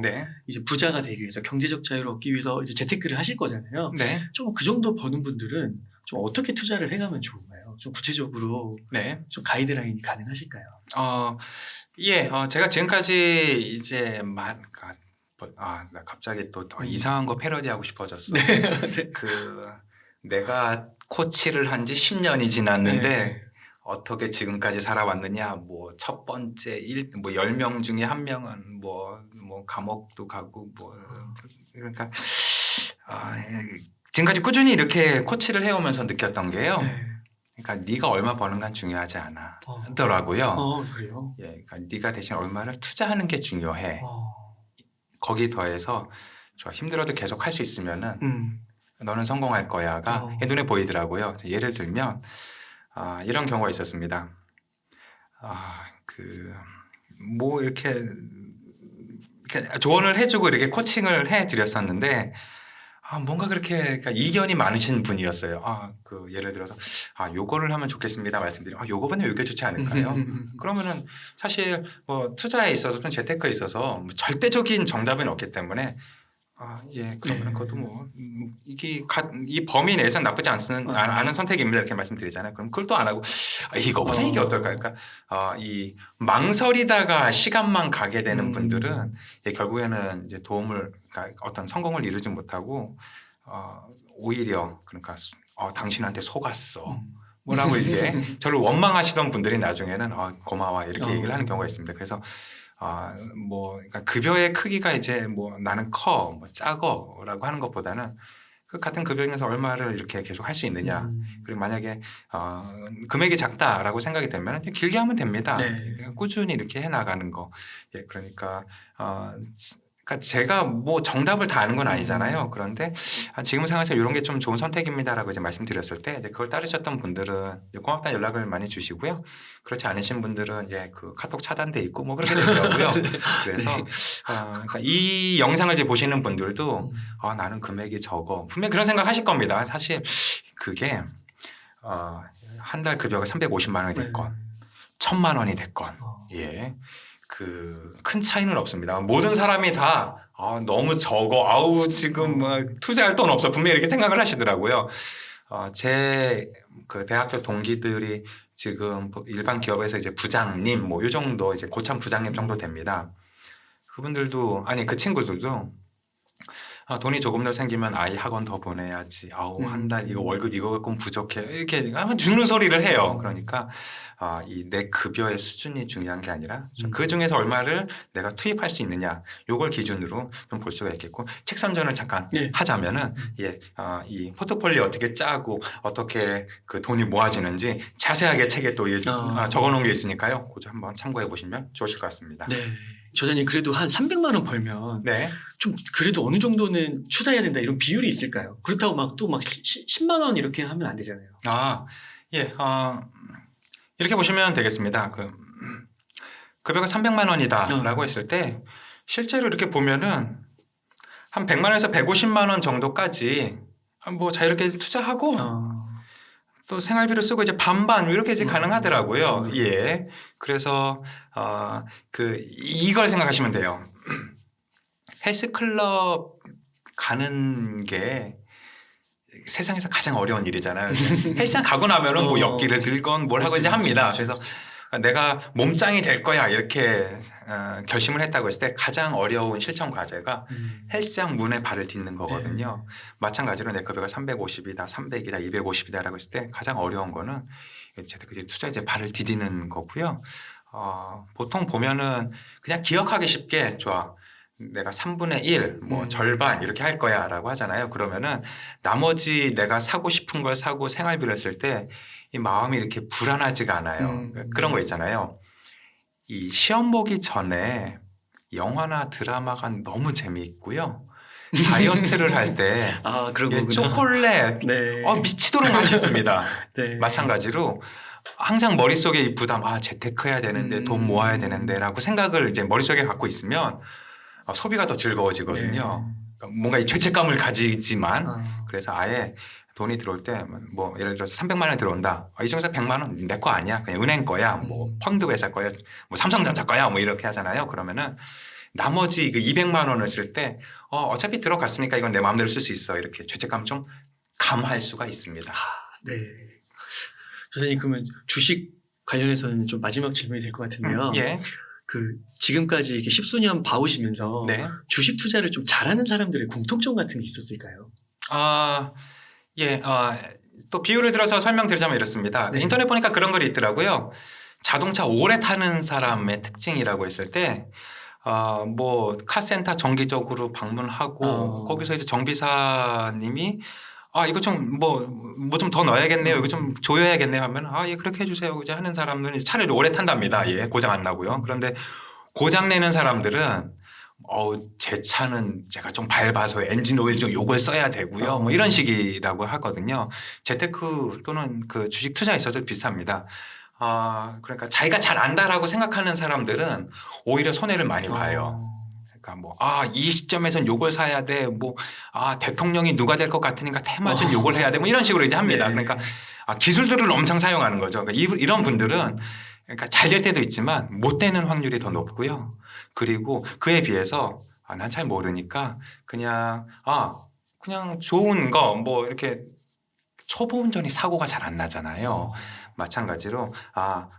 이제 부자가 되기 위해서 경제적 자유를 얻기 위해서 이제 재테크를 하실 거잖아요. 좀 그 정도 버는 분들은 좀 어떻게 투자를 해가면 좋은가요? 좀 구체적으로 좀 가이드라인이 가능하실까요? 제가 지금까지 이제 나 갑자기 또 이상한 거 패러디하고 싶어졌어. 내가 코치를 한 지 10년이 지났는데 어떻게 지금까지 살아왔느냐. 뭐 첫 번째 10명 중에 한 명은 뭐 감옥도 가고 그러니까 지금까지 꾸준히 이렇게 코치를 해오면서 느꼈던 게요. 그러니까 네가 얼마 버는 건 중요하지 않아 하더라고요. 그래요? 그러니까 네가 대신 얼마를 투자하는 게 중요해. 거기 더해서 저 힘들어도 계속 할 수 있으면은 너는 성공할 거야가 눈에 보이더라고요. 예를 들면 이런 경우가 있었습니다. 뭐 이렇게 조언을 해주고 이렇게 코칭을 해드렸었는데 뭔가 그렇게 그러니까 이견이 많으신 분이었어요. 예를 들어서 요거를 하면 좋겠습니다 말씀드리면 요거보다 요게 좋지 않을까요? 그러면은 사실 뭐 투자에 있어서든 재테크에 있어서 뭐 절대적인 정답은 없기 때문에 그러면 그것도 뭐 이 범위 내에서 나쁘지 않은 선택입니다 이렇게 말씀드리잖아요. 그럼 그걸 또 안 하고 이거보다 이게 어떨까요? 그러니까 이 망설이다가 시간만 가게 되는 분들은 결국에는 이제 그러니까 어떤 성공을 이루지 못하고 오히려 그러니까 당신한테 속았어. 뭐라고 이렇게 저를 원망하시던 분들이 나중에는 고마워 이렇게 얘기를 하는 경우가 있습니다. 그래서 그러니까 급여의 크기가 이제 뭐 나는 뭐 작어라고 하는 것보다는 그 같은 급여에서 얼마를 이렇게 계속 할 수 있느냐. 그리고 만약에 금액이 작다라고 생각이 되면 길게 하면 됩니다. 네. 꾸준히 이렇게 해 나가는 거. 그러니까 제가 뭐 정답을 다 아는 건 아니잖아요. 그런데 지금 상황에서 이런 게 좀 좋은 선택입니다라고 이제 말씀드렸을 때 이제 그걸 따르셨던 분들은 고맙다는 연락을 많이 주시고요. 그렇지 않으신 분들은 그 카톡 차단돼 있고 뭐 그렇게 되더라고요. 그래서 그러니까 이 영상을 이제 보시는 분들도 나는 금액이 적어 분명 히 그런 생각 하실 겁니다. 사실 그게 한 달 급여가 350만 원이 됐건 1,000만 원이 됐건 큰 차이는 없습니다. 모든 사람이 다 너무 적어. 지금 투자할 돈 없어. 분명히 이렇게 생각을 하시더라고요. 제 그 대학교 동기들이 지금 일반 기업에서 이제 부장님 뭐 이 정도 이제 고참 부장님 정도 됩니다. 그분들도 그 친구들도 돈이 조금 더 생기면 아이 학원 더 보내야지. 한 달 이거 월급 이거 갖고 부족해. 이렇게 한번 주는 소리를 해요. 그러니까 이 내 급여의 수준이 중요한 게 아니라 그 중에서 얼마를 내가 투입할 수 있느냐. 요걸 기준으로 좀 볼 수가 있겠고 책 선전을 잠깐 하자면은 이 포트폴리오 어떻게 짜고 어떻게 그 돈이 모아지는지 자세하게 책에 또 적어놓은 게 있으니까요. 그거 한번 참고해 보시면 좋으실 것 같습니다. 네. 저자님 그래도 한 300만 원 벌면 좀 그래도 어느 정도는 투자해야 된다 이런 비율이 있을까요? 그렇다고 막 10만 원 이렇게 하면 안 되잖아요. 이렇게 보시면 되겠습니다. 급여가 300만 원이다라고 했을 때 실제로 이렇게 보면은 한 100만 원에서 150만 원 정도까지 뭐 자유롭게 투자하고 또 생활비로 쓰고 이제 반반 이렇게 이제 가능하더라고요. 그래서 이걸 생각하시면 돼요. 헬스클럽 가는 게 세상에서 가장 어려운 일이잖아요. 헬스장 가고 나면은 뭐 역기를 들건 뭘 하고 이제 합니다. 그래서 내가 몸짱이 될 거야 이렇게 결심을 했다고 했을 때 가장 어려운 실천 과제가 헬스장 문에 발을 딛는 거거든요. 마찬가지로 내 급여가 350이다, 300이다, 250이다라고 했을 때 가장 어려운 거는 투자에 이제 발을 디디는 거고요. 보통 보면은 그냥 기억하기 쉽게 내가 3분의 1, 절반 이렇게 할 거야 라고 하잖아요. 그러면은 나머지 내가 사고 싶은 걸 사고 생활비를 쓸 때 이 마음이 이렇게 불안하지가 않아요. 그런 거 있잖아요. 이 시험 보기 전에 영화나 드라마가 너무 재미있고요. 다이어트를 할 때 초콜릿 미치도록 맛있습니다. 마찬가지로 항상 머릿속에 이 부담 재테크해야 되는데 돈 모아야 되는데 라고 생각을 이제 머릿속에 갖고 있으면 소비가 더 즐거워지거든요. 뭔가 이 죄책감을 가지지만 그래서 아예 돈이 들어올 때 뭐 예를 들어서 300만 원 들어온다. 이 중에서 100만 원 내 거 아니야. 그냥 은행 거야. 뭐 펀드 회사 거야. 뭐 삼성전자 거야. 뭐 이렇게 하잖아요. 그러면은 나머지 그 200만 원을 쓸 때 어차피 들어갔으니까 이건 내 마음대로 쓸 수 있어. 이렇게 죄책감 좀 감할 수가 있습니다. 네. 선생님 그러면 주식 관련해서는 좀 마지막 질문이 될 것 같은데요. 지금까지 이렇게 십수년 봐오시면서 주식 투자를 좀 잘하는 사람들의 공통점 같은 게 있었을까요? 또 비유를 들어서 설명드리자면 이렇습니다. 인터넷 보니까 그런 글이 있더라고요. 자동차 오래 타는 사람의 특징이라고 했을 때 뭐 카센터 정기적으로 방문하고 거기서 이제 정비사님이 이거 좀 뭐 좀 더 넣어야겠네요. 이거 좀 조여야겠네요 하면 그렇게 해주세요. 이제 하는 사람은 차를 오래 탄답니다. 고장 안 나고요. 그런데 고장 내는 사람들은 제 차는 제가 좀 밟아서 엔진 오일 좀 요걸 써야 되고요. 뭐 이런 식이라고 하거든요. 재테크 또는 그 주식 투자에 있어도 비슷합니다. 그러니까 자기가 잘 안다라고 생각하는 사람들은 오히려 손해를 많이 봐요. 그러니까 뭐, 이 시점에선 요걸 사야 돼. 뭐, 대통령이 누가 될 것 같으니까 테마는 요걸 해야 돼. 뭐 이런 식으로 이제 합니다. 네. 그러니까 그러니까 엄청 사용하는 거죠. 그러니까 이런 분들은 그러니까 잘 될 때도 있지만 못 되는 확률이 더 높고요. 그리고 그에 비해서 난 잘 모르니까 그냥 좋은 거 뭐 이렇게 초보 운전이 사고가 잘 안 나잖아요. 마찬가지로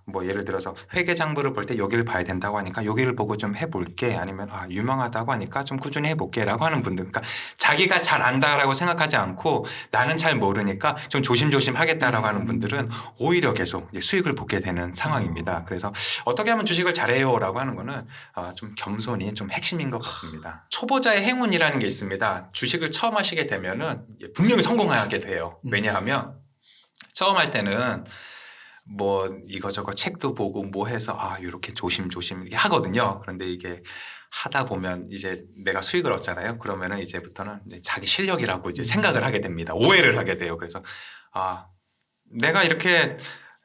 뭐 예를 들어서 회계장부를 볼 때 여기를 봐야 된다고 하니까 여기를 보고 좀 해볼게, 아니면 유명하다고 하니까 좀 꾸준히 해볼게라고 하는 분들, 그러니까 자기가 잘 안다라고 생각하지 않고 나는 잘 모르니까 좀 조심조심 하겠다라고 하는 분들은 오히려 계속 수익을 보게 되는 상황입니다. 그래서 어떻게 하면 주식을 잘해요라고 하는 거는 좀 겸손이 좀 핵심인 것 같습니다. 초보자의 행운이라는 게 있습니다. 주식을 처음 하시게 되면은 분명히 성공하게 돼요. 왜냐하면 처음 할 때는 뭐 이거저거 책도 보고 뭐 해서 이렇게 조심조심 이렇게 하거든요. 그런데 이게 하다 보면 이제 내가 수익을 얻잖아요. 그러면은 이제부터는 이제 자기 실력이라고 이제 생각을 하게 됩니다. 오해를 하게 돼요. 그래서 내가 이렇게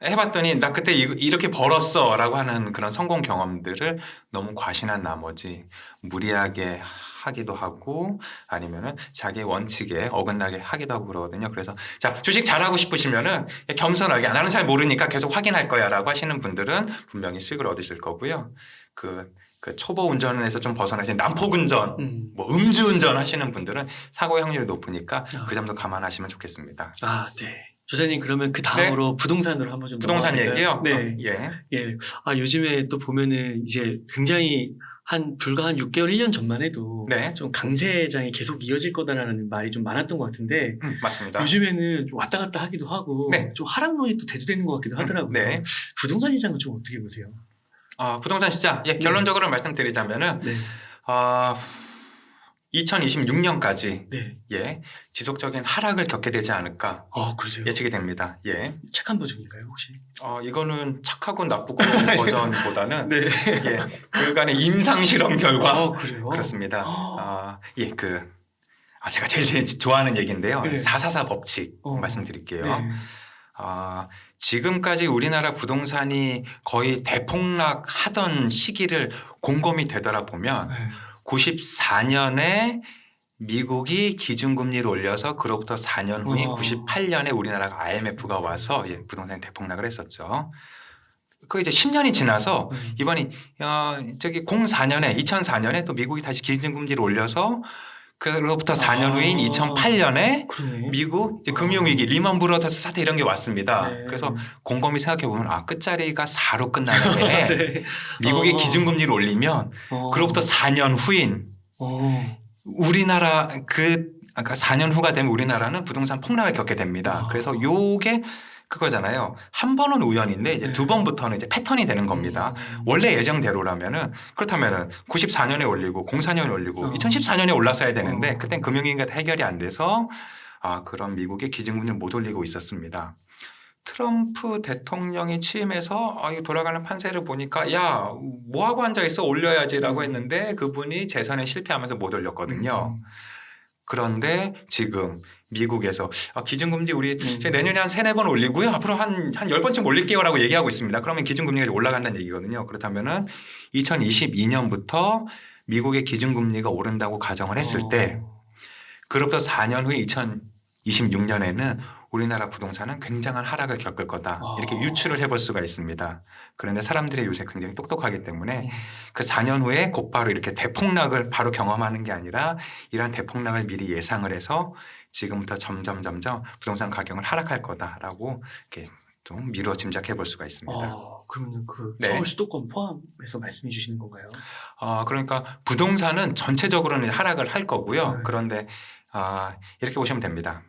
해봤더니 나 그때 이렇게 벌었어 라고 하는 그런 성공 경험들을 너무 과신한 나머지 무리하게 하기도 하고 아니면은 자기 원칙에 어긋나게 하기도 하고 그러거든요. 그래서 자, 주식 잘하고 싶으시면은 겸손하게 나는 잘 모르니까 계속 확인할 거야 라고 하시는 분들은 분명히 수익을 얻으실 거고요. 그 초보 운전에서 좀 벗어나신 난폭 운전, 뭐 음주 운전 하시는 분들은 사고의 확률이 높으니까 그 점도 감안하시면 좋겠습니다. 네. 조사님, 그러면 그 다음으로 부동산으로 한번 좀 부동산 얘기요? 네. 예. 요즘에 또 보면은 이제 굉장히 불과 한 6개월, 1년 전만 해도 좀 강세장이 계속 이어질 거다라는 말이 좀 많았던 것 같은데 맞습니다. 요즘에는 좀 왔다 갔다 하기도 하고 좀 하락론이 또 대두되는 것 같기도 하더라고요. 부동산 시장은 좀 어떻게 보세요? 부동산 시장 결론적으로 말씀드리자면은 2026년까지 지속적인 하락을 겪게 되지 않을까 예측이 됩니다. 착한 버전인가요 혹시? 이거는 착하고 나쁘고 버전보다는 그간의 임상 실험 결과 그렇습니다. 제가 제일 좋아하는 얘기인데요. 444 법칙 말씀드릴게요. 지금까지 우리나라 부동산이 거의 대폭락하던 시기를 곰곰이 되돌아보면 94년에 미국이 기준금리를 올려서 그로부터 4년 후인 98년에 우리나라가 IMF가 와서 부동산이 대폭락을 했었죠. 그 이제 10년이 지나서 이번이 2004년에 또 미국이 다시 기준금리를 올려서 그로부터 4년 후인 2008년에 미국 금융위기 리먼 브러더스 사태 이런 게 왔습니다. 그래서 곰곰이 생각해보면 끝자리가 4로 끝나는데 미국이 기준금리를 올리면 그로부터 4년 후인 우리나라 그러니까 4년 후가 되면 우리나라는 부동산 폭락을 겪게 됩니다. 그래서 요게 그거잖아요. 한 번은 우연인데 이제 두 번부터는 이제 패턴이 되는 겁니다. 원래 예정대로라면은 그렇다면은 94년에 올리고 04년에 올리고 2014년에 올랐어야 되는데 그땐 금융위기가 해결이 안 돼서 그런 미국의 기준금리를 못 올리고 있었습니다. 트럼프 대통령이 취임해서 돌아가는 판세를 보니까 뭐 하고 앉아 있어 올려야지라고 했는데 그분이 재선에 실패하면서 못 올렸거든요. 그런데 지금 미국에서 기준금리 우리 내년에 한 3-4번 올리고요. 앞으로 한 10번쯤 올릴게요 라고 얘기하고 있습니다. 그러면 기준금리가 올라간다는 얘기거든요. 그렇다면은 2022년부터 미국의 기준금리가 오른다고 가정을 했을 때 그로부터 4년 후에 2026년에는 우리나라 부동산은 굉장한 하락을 겪을 거다. 이렇게 유추를 해볼 수가 있습니다. 그런데 사람들이 요새 굉장히 똑똑하기 때문에 그 4년 후에 곧바로 이렇게 대폭락을 바로 경험하는 게 아니라 이러한 대폭락을 미리 예상을 해서 지금부터 점점 부동산 가격은 하락할 거다라고 이렇게 좀 미루어 짐작해 볼 수가 있습니다. 그러면 서울 수도권 포함해서 말씀해 주시는 건가요? 그러니까 부동산은 전체적으로는 하락을 할 거고요. 그런데 이렇게 보시면 됩니다.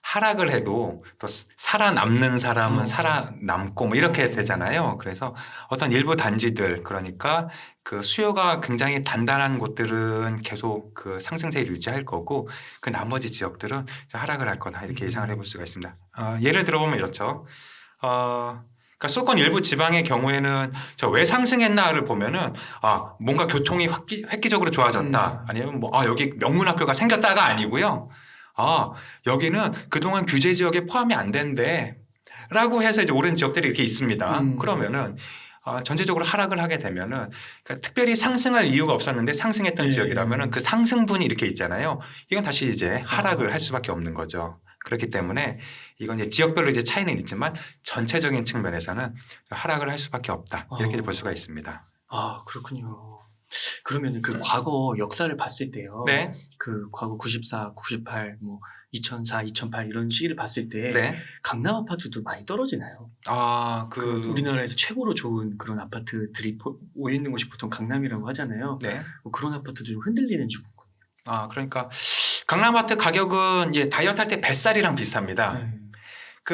하락을 해도 또 살아남는 사람은 살아남고 뭐 이렇게 되잖아요. 그래서 어떤 일부 단지들 그러니까 그 수요가 굉장히 단단한 곳들은 계속 그 상승세를 유지할 거고 그 나머지 지역들은 하락을 할 거다 이렇게 예상을 해볼 수가 있습니다. 예를 들어보면 이렇죠. 그러니까 수도권 일부 지방의 경우에는 저 왜 상승했나를 보면은 뭔가 교통이 획기적으로 좋아졌다. 아니면 여기 명문학교가 생겼다가 아니고요. 여기는 그동안 규제 지역에 포함이 안 된대. 라고 해서 이제 오른 지역들이 이렇게 있습니다. 그러면은 전체적으로 하락을 하게 되면은 그러니까 특별히 상승할 이유가 없었는데 상승했던 지역이라면은 그 상승분이 이렇게 있잖아요. 이건 다시 이제 하락을 할 수밖에 없는 거죠. 그렇기 때문에 이건 이제 지역별로 이제 차이는 있지만 전체적인 측면에서는 하락을 할 수밖에 없다. 이렇게 볼 수가 있습니다. 그렇군요. 그러면 그 과거 역사를 봤을 때요. 네. 그 과거 94, 98, 2004, 2008 이런 시기를 봤을 때 네. 강남 아파트도 많이 떨어지나요? 우리나라에서 최고로 좋은 그런 아파트들이 모여 있는 곳이 보통 강남이라고 하잖아요. 네. 그런 아파트도 좀 흔들리는지 궁금해요. 그러니까 강남 아파트 가격은 다이어트 할 때 뱃살이랑 비슷합니다.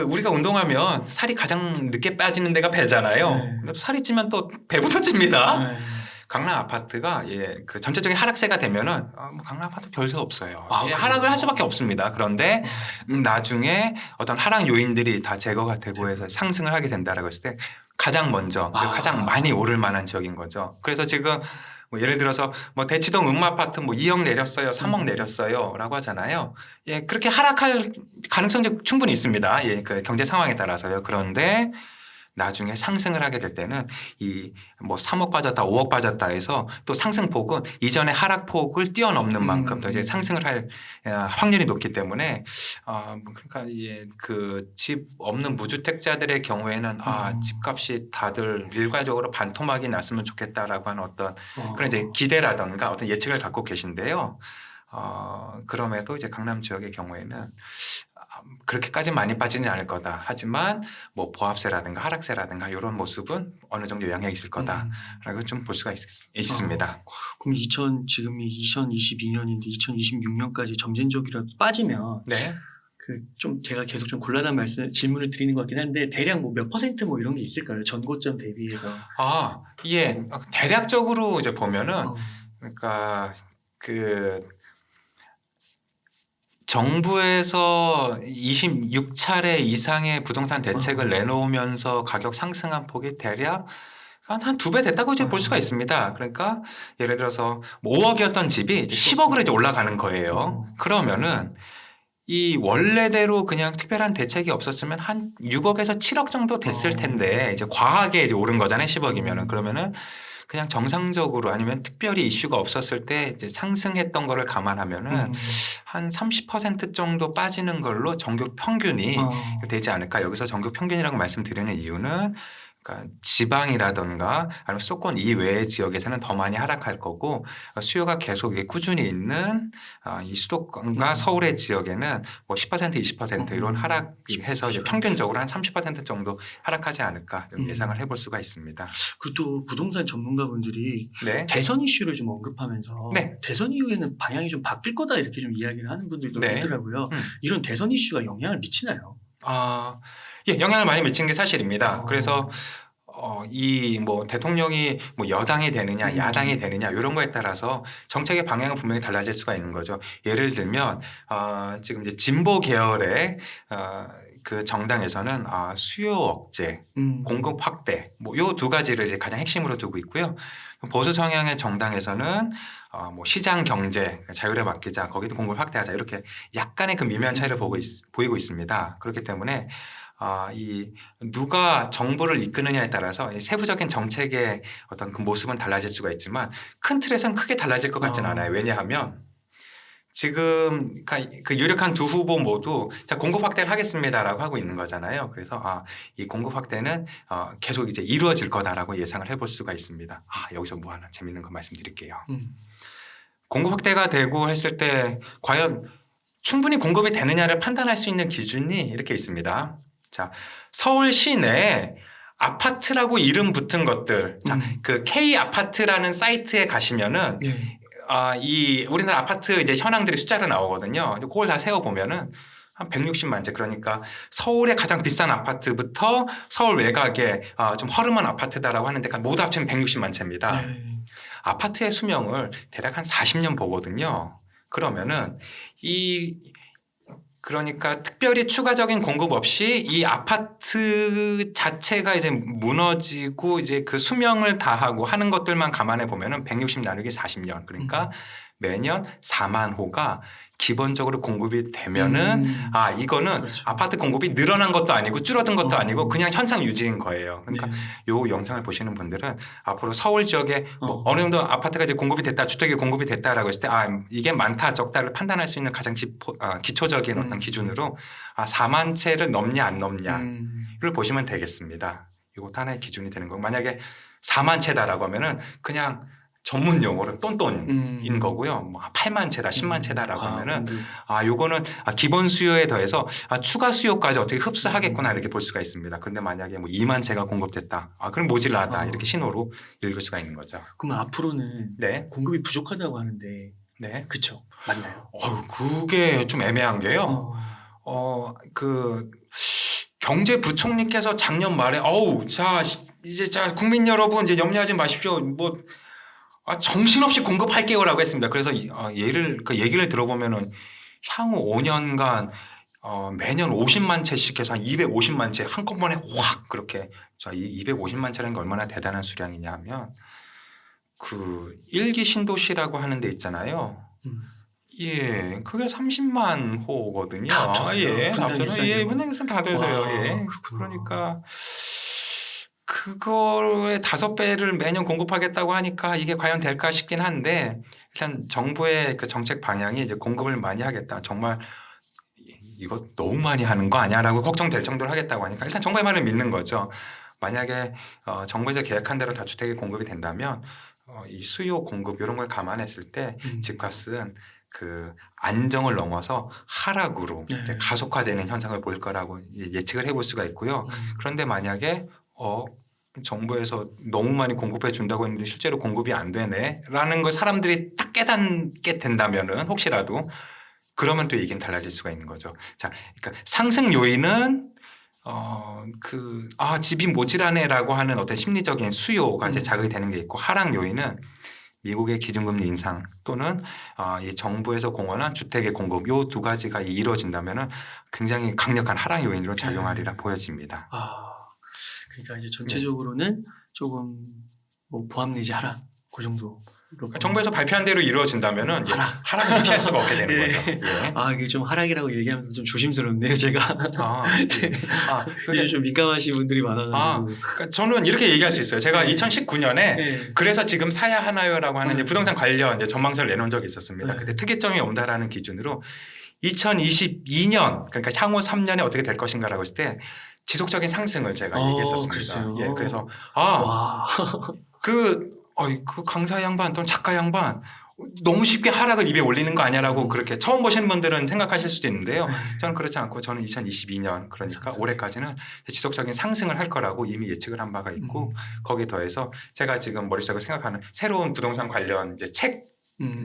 우리가 운동하면 살이 가장 늦게 빠지는 데가 배잖아요. 근데 살이 찌면 또 배부터 찝니다. 강남 아파트가 그 전체적인 하락세가 되면은 강남 아파트 별수 없어요. 하락을 할 수밖에 없습니다. 그런데 나중에 어떤 하락 요인들이 다 제거가 되고 해서 상승을 하게 된다라고 했을 때 가장 먼저 가장 많이 오를 만한 지역인 거죠. 그래서 지금 예를 들어서 대치동 음마아파트 2억 내렸어요, 3억 내렸어요라고 하잖아요. 그렇게 하락할 가능성도 충분히 있습니다. 그 경제 상황에 따라서요. 그런데 나중에 상승을 하게 될 때는 3억 빠졌다, 5억 빠졌다 해서 또 상승폭은 이전의 하락폭을 뛰어넘는 만큼 더 이제 상승을 할 확률이 높기 때문에 그러니까 그 집 없는 무주택자들의 경우에는 집값이 다들 일괄적으로 반토막이 났으면 좋겠다라고 하는 어떤 그런 이제 기대라든가 어떤 예측을 갖고 계신데요. 그럼에도 이제 강남 지역의 경우에는 그렇게까지 많이 빠지지 않을 거다. 하지만 보합세라든가 하락세라든가 이런 모습은 어느 정도 영향이 있을 거다라고 좀 볼 수가 있습니다. 그럼 지금이 2022년인데 2026년까지 점진적이라도 빠지면 좀 제가 계속 좀 곤란한 질문을 드리는 것 같긴 한데 대략 몇 퍼센트 이런 게 있을까요? 전고점 대비해서. 대략적으로 이제 보면은 그러니까 정부에서 26차례 이상의 부동산 대책을 내놓으면서 가격 상승한 폭이 대략 한 2배 됐다고 이제 볼 수가 있습니다. 그러니까 예를 들어서 5억이었던 집이 이제 10억으로 이제 올라가는 거예요. 그러면은 이 원래대로 그냥 특별한 대책이 없었으면 한 6억에서 7억 정도 됐을 텐데 이제 과하게 이제 오른 거잖아요. 10억이면은. 그러면은 그냥 정상적으로 아니면 특별히 이슈가 없었을 때 이제 상승했던 거를 감안하면은 한 30% 정도 빠지는 걸로 전국 평균이 되지 않을까. 여기서 전국 평균이라고 말씀드리는 이유는 그러니까 지방이라든가 아니면 수도권 이외의 지역에서는 더 많이 하락할 거고 수요가 계속 꾸준히 있는 이 수도권과 서울의 지역에는 10% 20% 이런 하락해서 이제 평균적으로 한 30% 정도 하락하지 않을까 좀 예상을 해볼 수가 있습니다. 그리고 또 부동산 전문가분들이 대선 이슈를 좀 언급하면서 대선 이후에는 방향이 좀 바뀔 거다 이렇게 좀 이야기를 하는 분들도 있더라고요. 이런 대선 이슈가 영향을 미치나요? 영향을 많이 미친 게 사실입니다. 그래서 대통령이 여당이 되느냐, 야당이 되느냐 이런 거에 따라서 정책의 방향은 분명히 달라질 수가 있는 거죠. 예를 들면 지금 이제 진보 계열의 그 정당에서는 수요 억제, 공급 확대 요 두 가지를 이제 가장 핵심으로 두고 있고요. 보수 성향의 정당에서는 시장 경제, 자율에 맡기자, 거기도 공급 확대하자 이렇게 약간의 그 미묘한 차이를 보이고 있습니다. 그렇기 때문에 누가 정부를 이끄느냐에 따라서 세부적인 정책의 어떤 그 모습은 달라질 수가 있지만 큰 틀에서는 크게 달라질 것 같지는 않아요. 왜냐하면 지금 그 유력한 두 후보 모두 공급 확대를 하겠습니다라고 하고 있는 거잖아요. 그래서 이 공급 확대는 계속 이제 이루어질 거다라고 예상을 해볼 수가 있습니다. 여기서 하나 재밌는 거 말씀드릴게요. 공급 확대가 되고 했을 때 과연 충분히 공급이 되느냐를 판단할 수 있는 기준이 이렇게 있습니다. 서울 시내에 아파트라고 이름 붙은 것들, 그 K 아파트라는 사이트에 가시면은 우리나라 아파트 이제 현황들이 숫자로 나오거든요. 그걸 다 세어 보면은 한 160만 채. 그러니까 서울의 가장 비싼 아파트부터 서울 외곽에 좀 허름한 아파트다라고 하는데 모두 합치면 160만 채입니다. 아파트의 수명을 대략 한 40년 보거든요. 그러면은 그러니까 특별히 추가적인 공급 없이 이 아파트 자체가 이제 무너지고 이제 그 수명을 다하고 하는 것들만 감안해 보면은 160 나누기 40년 그러니까 매년 4만 호가 기본적으로 공급이 되면은 이거는 그렇죠. 아파트 공급이 늘어난 것도 아니고 줄어든 것도 아니고 그냥 현상 유지인 거예요. 그러니까 네. 요 영상을 보시는 분들은 앞으로 서울 지역에 뭐 어느 정도 아파트가 이제 공급이 됐다, 주택이 공급이 됐다라고 했을 때 이게 많다, 적다를 판단할 수 있는 가장 기초적인 어떤 기준으로 4만 채를 넘냐 안 넘냐를 보시면 되겠습니다. 이것도 하나의 기준이 되는 거고 만약에 4만 채다라고 하면은 그냥 전문 용어로 똔똔인 거고요. 뭐 8만 채다, 10만 채다라고 하면은 요거는 기본 수요에 더해서 추가 수요까지 어떻게 흡수하겠구나 이렇게 볼 수가 있습니다. 그런데 만약에 뭐 2만 채가 공급됐다. 그럼 모질라다 이렇게 신호로 읽을 수가 있는 거죠. 그러면 앞으로는 네. 공급이 부족하다고 하는데 네. 그쵸? 맞나요? 그게 좀 애매한 게요. 그 경제부총리께서 작년 말에 자 국민 여러분 이제 염려하지 마십시오. 뭐 정신없이 공급할게요라고 했습니다. 그래서 그 얘기를 들어보면은 향후 5년간 매년 50만 채씩 해서 한 250만 채 한꺼번에 확 그렇게 이 250만 채라는 게 얼마나 대단한 수량이냐 하면 그 1기 신도시라고 하는 데 있잖아요. 예, 그게 30만 호거든요. 다 합쳐서요? 예, 분당 일산이요? 분당 일산 다 돼서요. 예. 그러니까 그거의 5배를 매년 공급하겠다고 하니까 이게 과연 될까 싶긴 한데 일단 정부의 그 정책 방향이 이제 공급을 많이 하겠다. 정말 이거 너무 많이 하는 거 아니야라고 걱정될 정도로 하겠다고 하니까 일단 정부의 말을 믿는 거죠. 만약에 정부에서 계획한 대로 다주택이 공급이 된다면 이 수요 공급 이런 걸 감안했을 때 집값은 그 안정을 넘어서 하락으로 이제 가속화되는 현상을 볼 거라고 예측을 해볼 수가 있고요. 그런데 만약에 정부에서 너무 많이 공급해 준다고 했는데 실제로 공급이 안 되네라는 걸 사람들이 딱 깨닫게 된다면은 혹시라도 그러면 또 얘기는 달라질 수가 있는 거죠. 자, 그러니까 상승 요인은 집이 모자라네라고 하는 어떤 심리적인 수요가 이제 자극이 되는 게 있고 하락 요인은 미국의 기준금리 인상 또는 이 정부에서 공언한 주택의 공급 요 두 가지가 이루어진다면은 굉장히 강력한 하락 요인으로 작용하리라 보여집니다. 그러니까 이제 전체적으로는 조금 뭐 보합 내지 하락 그 정도. 정부에서 발표한 대로 이루어진다면은 하락을 피할 수가 없게 되는 거죠. 예. 이게 좀 하락이라고 얘기하면서 좀 조심스럽네요, 제가. 이게 좀 민감하신 분들이 많아가지고. 그러니까 저는 이렇게 얘기할 수 있어요. 제가 2019년에 그래서 지금 사야 하나요라고 하는 이제 부동산 관련 이제 전망서를 내놓은 적이 있었습니다. 그때 특이점이 온다라는 기준으로 2022년 그러니까 향후 3년에 어떻게 될 것인가라고 했을 때 지속적인 상승을 제가 얘기했었습니다. 예, 그래서 그 강사 양반 또는 작가 양반 너무 쉽게 하락을 입에 올리는 거 아니야라고 그렇게 처음 보시는 분들은 생각하실 수도 있는데요. 저는 그렇지 않고 저는 2022년 그러니까 올해까지는 지속적인 상승을 할 거라고 이미 예측을 한 바가 있고 거기에 더해서 제가 지금 머릿속에 생각하는 새로운 부동산 관련 이제 책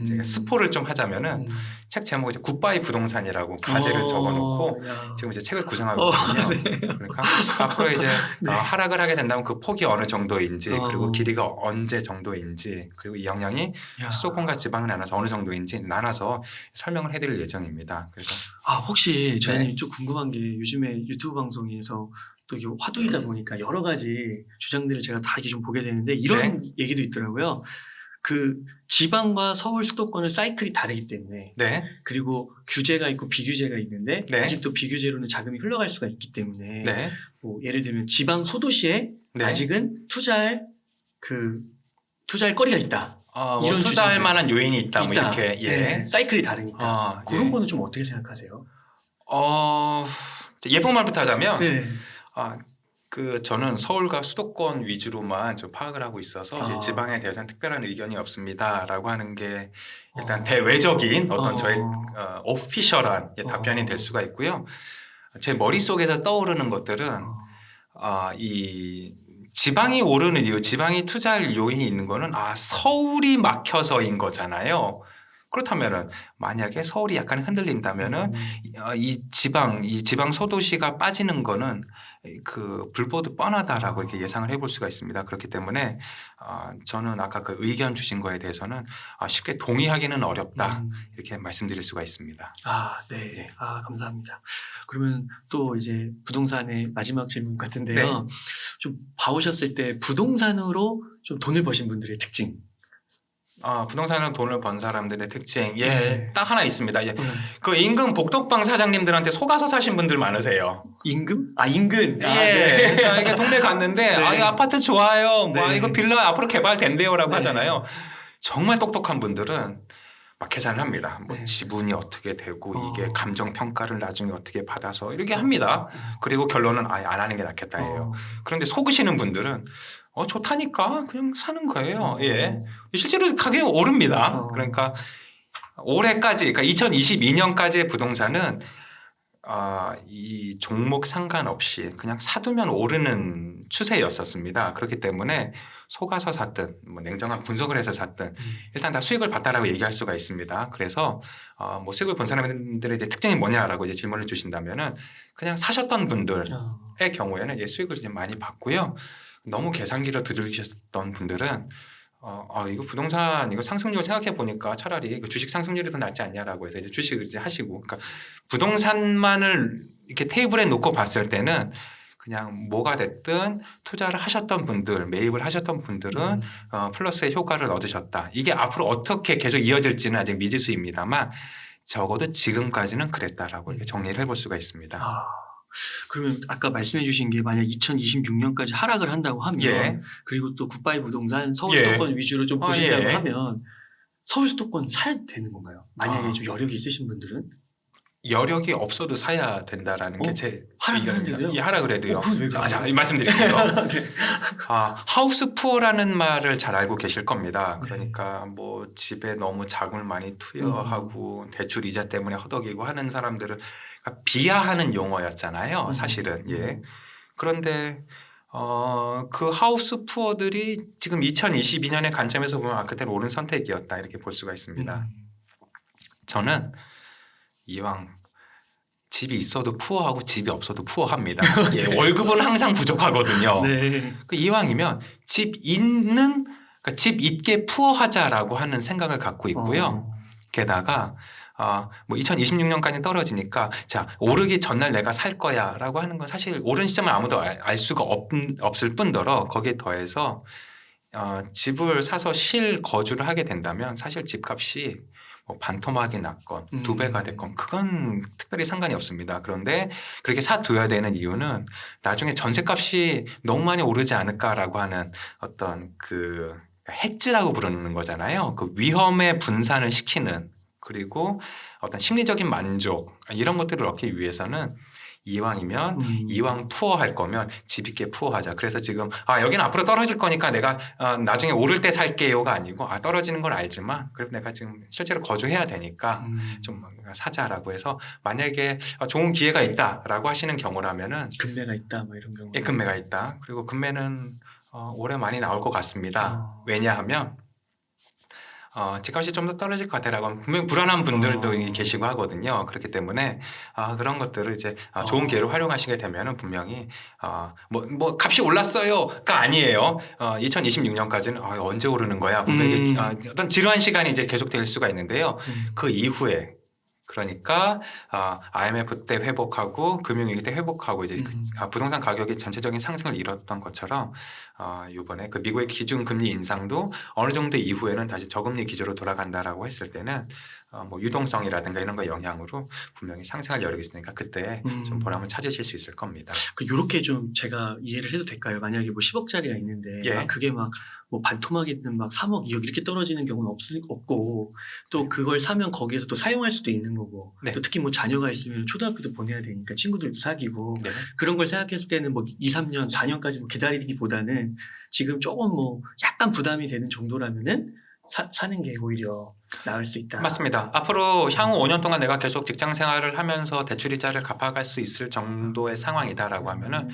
제가 스포를 좀 하자면은 책 제목이 이제 굿바이 부동산이라고 과제를 적어놓고 지금 이제 책을 구상하고 있거든요. 그러니까 앞으로 이제 하락을 하게 된다면 그 폭이 어느 정도인지 그리고 길이가 언제 정도인지 그리고 이 영향이 수도권과 지방을 나눠서 어느 정도인지 나눠서 설명을 해드릴 예정입니다. 그래서 혹시 저희님 좀 궁금한 게 요즘에 유튜브 방송에서 또 이게 화두이다 보니까 여러 가지 주장들을 제가 다 이렇게 좀 보게 되는데 이런 얘기도 있더라고요. 그 지방과 서울 수도권은 사이클이 다르기 때문에 그리고 규제가 있고 비규제가 있는데 아직도 비규제로는 자금이 흘러갈 수가 있기 때문에 뭐 예를 들면 지방 소도시에 아직은 투자할 거리가 있다. 이런 투자할 만한 요인이 있다. 뭐 이렇게 사이클이 다르니까 그런 거는 좀 어떻게 생각하세요? 예쁜 말부터 하자면 저는 서울과 수도권 위주로만 좀 파악을 하고 있어서 이제 지방에 대해서는 특별한 의견이 없습니다라고 하는 게 일단 대외적인 어떤 저의 오피셜한 답변이 될 수가 있고요. 제 머릿속에서 떠오르는 것들은 이 지방이 오르는 이유, 지방이 투자할 요인이 있는 거는 서울이 막혀서인 거잖아요. 그렇다면은 만약에 서울이 약간 흔들린다면은 이 지방 소도시가 빠지는 거는 그 불보듯 뻔하다라고 이렇게 예상을 해볼 수가 있습니다. 그렇기 때문에 저는 아까 그 의견 주신 거에 대해서는 쉽게 동의하기는 어렵다 이렇게 말씀드릴 수가 있습니다. 네. 예. 감사합니다. 그러면 또 이제 부동산의 마지막 질문 같은데요. 네. 좀 봐오셨을 때 부동산으로 좀 돈을 버신 분들의 특징. 부동산은 돈을 번 사람들의 특징. 네. 딱 하나 있습니다. 그 임금 복덕방 사장님들한테 속아서 사신 분들 많으세요. 임금? 인근. 네. 이게 동네 갔는데, 네. 이 아파트 좋아요. 네. 이거 빌라 앞으로 개발된대요라고 네. 하잖아요. 정말 똑똑한 분들은 막 계산을 합니다. 네. 지분이 어떻게 되고 이게 감정 평가를 나중에 어떻게 받아서 이렇게 합니다. 그리고 결론은 아예 안 하는 게 낫겠다예요. 그런데 속으시는 분들은 좋다니까 그냥 사는 거예요. 예. 실제로 가격이 오릅니다. 그러니까 올해까지, 그러니까 2022년까지의 부동산은 이 종목 상관없이 그냥 사두면 오르는 추세였었습니다. 그렇기 때문에 속아서 샀든 뭐 냉정한 분석을 해서 샀든 일단 다 수익을 봤다라고 얘기할 수가 있습니다. 그래서 뭐 수익을 본 사람들의 이제 특징이 뭐냐라고 이제 질문을 주신다면은 그냥 사셨던 분들의 경우에는 수익을 이제 많이 봤고요. 너무 계산기를 두들기셨던 분들은 이거 부동산 이거 상승률 생각해 보니까 차라리 그 주식 상승률이 더 낫지 않냐라고 해서 이제 주식을 이제 하시고, 그러니까 부동산만을 이렇게 테이블에 놓고 봤을 때는 그냥 뭐가 됐든 투자를 하셨던 분들, 매입을 하셨던 분들은 플러스의 효과를 얻으셨다. 이게 앞으로 어떻게 계속 이어질지는 아직 미지수입니다만 적어도 지금까지는 그랬다라고 이렇게 정리를 해볼 수가 있습니다. 그러면 아까 말씀해 주신 게 만약 2026년까지 하락을 한다고 하면 그리고 또 굿바이 부동산 서울 수도권 위주로 좀 보신다고 하면 서울 수도권 사야 되는 건가요? 만약에 좀 여력이 있으신 분들은? 여력이 없어도 사야 된다라는 게 제 의견입니다. 하락을 해도요. 자, 말씀드릴게요. 네. 하우스 푸어라는 말을 잘 알고 계실 겁니다. 그러니까 뭐 집에 너무 자금을 많이 투여하고 대출 이자 때문에 허덕이고 하는 사람들을 비하하는 용어였잖아요. 사실은. 그런데 그 하우스 푸어들이 지금 2022년의 관점에서 보면 그때는 옳은 선택이었다 이렇게 볼 수가 있습니다. 저는 이왕 집이 있어도 푸어하고 집이 없어도 푸어합니다. 월급은 항상 부족하거든요. 그 이왕이면 집 있게 푸어하자라고 하는 생각을 갖고 있고요. 게다가 뭐 2026년까지 떨어지니까 자 오르기 전날 내가 살 거야라고 하는 건 사실 오른 시점을 아무도 알 수가 없을 뿐더러 거기에 더해서 집을 사서 실거주를 하게 된다면 사실 집값이 뭐 반토막이 났건 2배가 됐건 그건 특별히 상관이 없습니다. 그런데 그렇게 사둬야 되는 이유는 나중에 전세값이 너무 많이 오르지 않을까라고 하는 어떤 그 해지라고 부르는 거잖아요. 그 위험의 분산을 시키는, 그리고 어떤 심리적인 만족 이런 것들을 얻기 위해서는 이왕이면 이왕 푸어할 거면 집 있게 푸어하자. 그래서 지금 여기는 앞으로 떨어질 거니까 내가 나중에 오를 때 살게요가 아니고 떨어지는 걸 알지만 그래도 내가 지금 실제로 거주해야 되니까 좀 사자라고 해서 만약에 좋은 기회가 있다라고 하시는 경우라면은 금매가 있다 뭐 이런 경우. 금매가 있다. 그리고 금매는 올해 많이 나올 것 같습니다. 왜냐하면 집값이 좀 더 떨어질 것 같아라고 하면 분명히 불안한 분들도 계시고 하거든요. 그렇기 때문에 그런 것들을 이제 좋은 기회로 활용하시게 되면은 분명히 뭐 값이 올랐어요가 아니에요. 2026년까지는 언제 오르는 거야? 분명히 어떤 지루한 시간이 이제 계속될 수가 있는데요. 그 이후에 그러니까 IMF 때 회복하고 금융위기 때 회복하고 이제 부동산 가격이 전체적인 상승을 이뤘던 것처럼 이번에 그 미국의 기준금리 인상도 어느 정도 이후에는 다시 저금리 기조로 돌아간다라고 했을 때는 뭐 유동성이라든가 이런 거 영향으로 분명히 상승할 여력이 있으니까 그때 좀 보람을 찾으실 수 있을 겁니다. 요렇게 좀 제가 이해를 해도 될까요? 만약에 뭐 10억짜리가 있는데 그게 막 뭐 반토막이든 막 3억, 2억 이렇게 떨어지는 경우는 없고 또 그걸 사면 거기에서 또 사용할 수도 있는 거고 또 특히 뭐 자녀가 있으면 초등학교도 보내야 되니까 친구들도 사귀고 그런 걸 생각했을 때는 뭐 2, 3년, 4년까지 뭐 기다리기보다는 지금 조금 뭐 약간 부담이 되는 정도라면은 사는 게 오히려 나을 수 있다. 맞습니다. 앞으로 향후 5년 동안 내가 계속 직장 생활을 하면서 대출이자를 갚아갈 수 있을 정도의 상황이다라고 하면은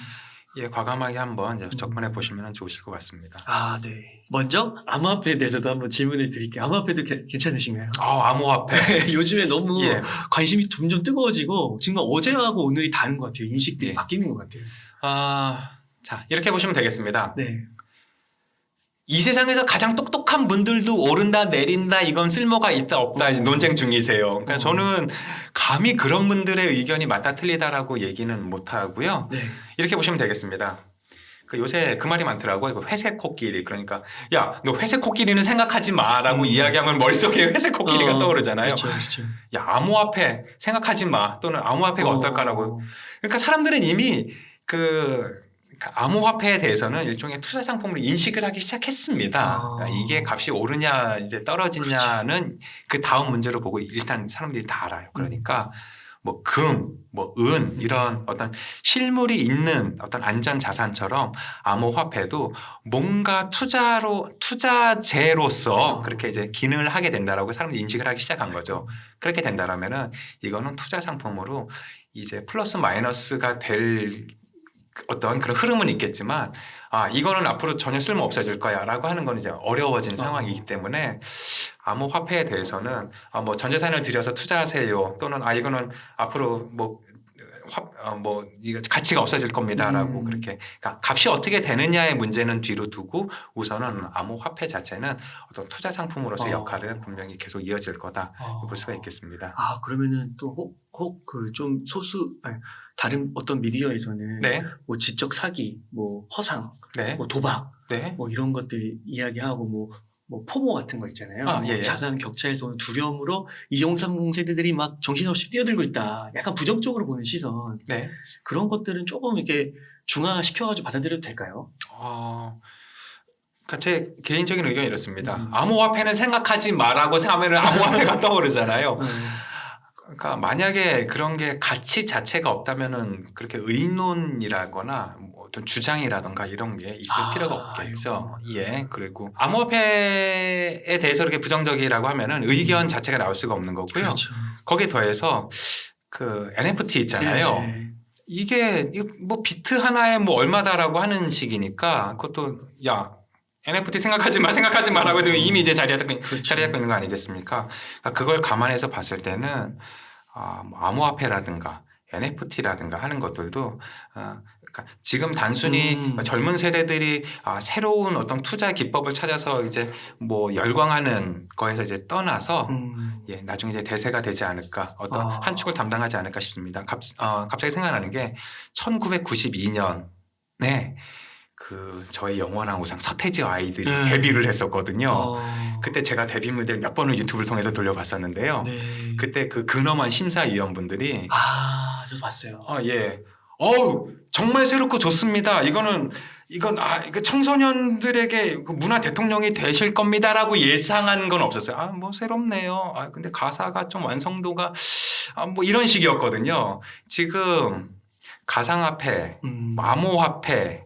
예, 과감하게 한번 이제 접근해 보시면 좋으실 것 같습니다. 아, 네. 먼저 암호화폐에 대해서도 한번 질문을 드릴게요. 암호화폐도 괜찮으신가요? 암호화폐. 요즘에 너무 예. 관심이 점점 뜨거워지고 정말 어제하고 오늘이 다른 것 같아요. 인식들이 예. 바뀌는 것 같아요. 자, 이렇게 보시면 되겠습니다. 네. 이 세상에서 가장 똑똑한 분들도 오른다 내린다 이건 쓸모가 있다 없다 논쟁 중이세요. 그러니까 저는 감히 그런 분들의 의견이 맞다 틀리다라고 얘기는 못 하고요. 네. 이렇게 보시면 되겠습니다. 요새 그 말이 많더라고요. 이거 회색 코끼리. 그러니까 야, 너 회색 코끼리는 생각하지 마라고 이야기하면 머릿속에 회색 코끼리가 떠오르잖아요. 그렇죠, 그렇죠. 야, 암호화폐 생각하지 마. 또는 암호화폐가 어떨까라고. 그러니까 사람들은 이미 그러니까 암호화폐에 대해서는 일종의 투자 상품으로 인식을 하기 시작했습니다. 그러니까 이게 값이 오르냐 이제 떨어지냐는 그 다음 문제로 보고 일단 사람들이 다 알아요. 그러니까 뭐 금, 뭐 은 이런 어떤 실물이 있는 어떤 안전 자산처럼 암호화폐도 뭔가 투자재로서 그렇게 이제 기능을 하게 된다라고 사람들이 인식을 하기 시작한 거죠. 그렇게 된다라면은 이거는 투자 상품으로 이제 플러스 마이너스가 될 어떤 그런 흐름은 있겠지만 이거는 앞으로 전혀 쓸모 없어질 거야라고 하는 건 이제 어려워진 상황이기 때문에 암호화폐에 대해서는 뭐 전재산을 들여서 투자하세요 또는 이거는 앞으로 뭐 이거 가치가 없어질 겁니다라고 그렇게 그러니까 값이 어떻게 되느냐의 문제는 뒤로 두고 우선은 암호화폐 자체는 어떤 투자 상품으로서 역할은 분명히 계속 이어질 거다 볼 수가 있겠습니다. 그러면은 또 혹 그 좀 다른 어떤 미디어에서는 네. 뭐 지적 사기, 뭐 허상, 네. 뭐 도박, 네. 뭐 이런 것들 이야기하고 뭐 포모 같은 거 있잖아요. 예. 자산 격차에서 오는 두려움으로 2030 세대들이 막 정신없이 뛰어들고 있다. 약간 부정적으로 보는 시선. 네. 그런 것들은 조금 이렇게 중화시켜가지고 받아들여도 될까요? 그러니까 제 개인적인 의견이 이렇습니다. 암호화폐는 생각하지 마라고 하면은 암호화폐가 떠오르잖아요. 그러니까 만약에 그런 게 가치 자체가 없다면은 그렇게 의논이라거나 뭐 어떤 주장이라든가 이런 게 있을 필요가 없겠죠. 예. 그리고 암호화폐에 대해서 이렇게 부정적이라고 하면은 의견 자체가 나올 수가 없는 거고요. 그렇죠. 거기에 더해서 그 NFT 있잖아요. 네. 이게 뭐 비트 하나에 뭐 얼마다라고 하는 식이니까 그것도 NFT 생각하지 마라고 이미 이제 자리 잡고 있는 거 아니겠습니까? 그러니까 그걸 감안해서 봤을 때는 뭐 암호화폐라든가 NFT라든가 하는 것들도 그러니까 지금 단순히 젊은 세대들이 새로운 어떤 투자 기법을 찾아서 이제 뭐 열광하는 거에서 이제 떠나서 나중에 이제 대세가 되지 않을까 어떤 한 축을 담당하지 않을까 싶습니다. 갑자기 생각나는 게 1992년에 그 저의 영원한 우상 서태지와 아이들이 데뷔를 했었거든요. 그때 제가 데뷔 무대를 몇 번을 유튜브를 통해서 돌려봤었는데요. 네. 그때 그 근엄한 심사위원분들이 저도 봤어요. 예. 정말 새롭고 좋습니다. 이건 이거 청소년들에게 그 문화 대통령이 되실 겁니다라고 예상한 건 없었어요. 뭐 새롭네요. 근데 가사가 좀 완성도가 뭐 이런 식이었거든요. 지금 가상화폐, 암호화폐,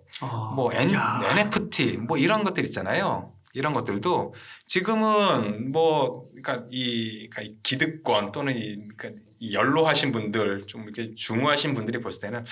뭐 NFT 뭐 이런 것들 있잖아요. 이런 것들도 지금은 뭐 그러니까 이 기득권 또는 그러니까 이 연로하신 분들 좀 이렇게 중후하신 분들이 봤을 때는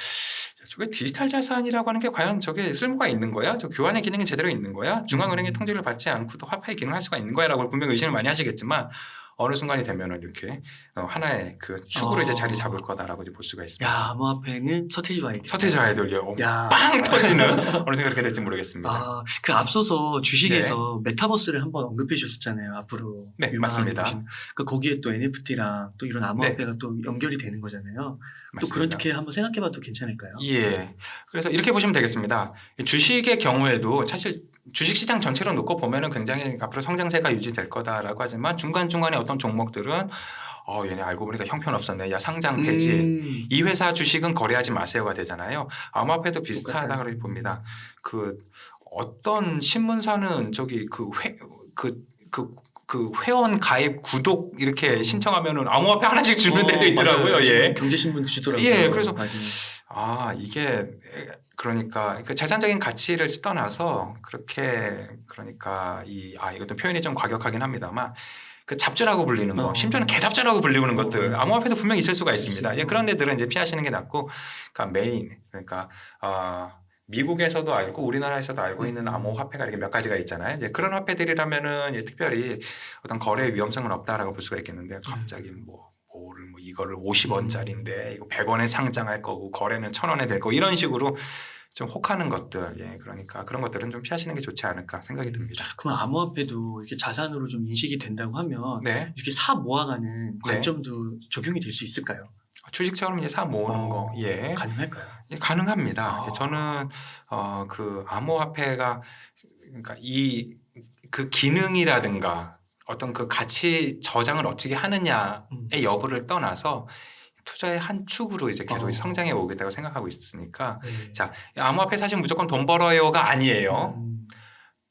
저게 디지털 자산이라고 하는 게 과연 저게 쓸모가 있는 거야? 저 교환의 기능이 제대로 있는 거야? 중앙은행의 통제를 받지 않고도 화폐의 기능을 할 수가 있는 거야라고 분명히 의심을 많이 하시겠지만 어느 순간이 되면은 이렇게 하나의 그 축으로 이제 자리 잡을 거다라고 이제 볼 수가 있습니다. 암호화폐는 서태지와 아이들. 서태지와 아이들요. 빵 터지는 어느 순간 그렇게 될지 모르겠습니다. 그 앞서서 주식에서 메타버스를 한번 언급해 주셨잖아요. 앞으로. 네, 맞습니다. 거기에 또 NFT랑 또 이런 암호화폐가 또 연결이 되는 거잖아요. 맞습니다. 또 그렇게 한번 생각해봐도 괜찮을까요? 예. 그래서 이렇게 보시면 되겠습니다. 주식의 경우에도 사실 주식시장 전체로 놓고 보면은 굉장히 앞으로 성장세가 유지될 거다라고 하지만 중간중간에 어떤 종목들은 얘네 알고 보니까 형편없었네. 상장 폐지. 이 회사 주식은 거래하지 마세요가 되잖아요. 암호화폐도 비슷하다고 봅니다. 그 어떤 신문사는 저기 그 회원 가입 구독 이렇게 신청하면은 암호화폐 하나씩 주는 데도 있더라고요. 예. 경제신문 주더라고요. 예. 그래서 이게 그러니까 그 재산적인 가치를 떠나서 그렇게 그러니까 이것도 표현이 좀 과격하긴 합니다만 그 잡주라고 불리는 거, 심지어는 개잡주라고 불리는 것들 암호화폐도 분명히 있을 수가 있습니다. 그런 데들은 이제 피하시는 게 낫고, 그러니까 메인 그러니까 미국에서도 알고 우리나라에서도 알고 있는 암호화폐가 이렇게 몇 가지가 있잖아요. 이제 그런 화폐들이라면은 이제 특별히 어떤 거래 위험성은 없다라고 볼 수가 있겠는데 갑자기 뭐를 이거를 50원짜리인데 이거 100원에 상장할 거고 거래는 1,000원에 될 거고 이런 식으로 좀 혹하는 것들, 예, 그러니까 그런 것들은 좀 피하시는 게 좋지 않을까 생각이 듭니다. 그럼 암호화폐도 이렇게 자산으로 좀 인식이 된다고 하면 네, 이렇게 사 모아가는 네. 관점도 적용이 될 수 있을까요? 주식처럼 이제 사 모으는 거, 예, 가능할까요? 예, 가능합니다. 아. 예, 저는 그 암호화폐가 그러니까 이 그 기능이라든가 어떤 그 가치 저장을 어떻게 하느냐의 여부를 떠나서 투자의 한 축으로 이제 계속 성장해 오겠다고 생각하고 있으니까 네. 자, 암호화폐 사실 무조건 돈 벌어요가 아니에요.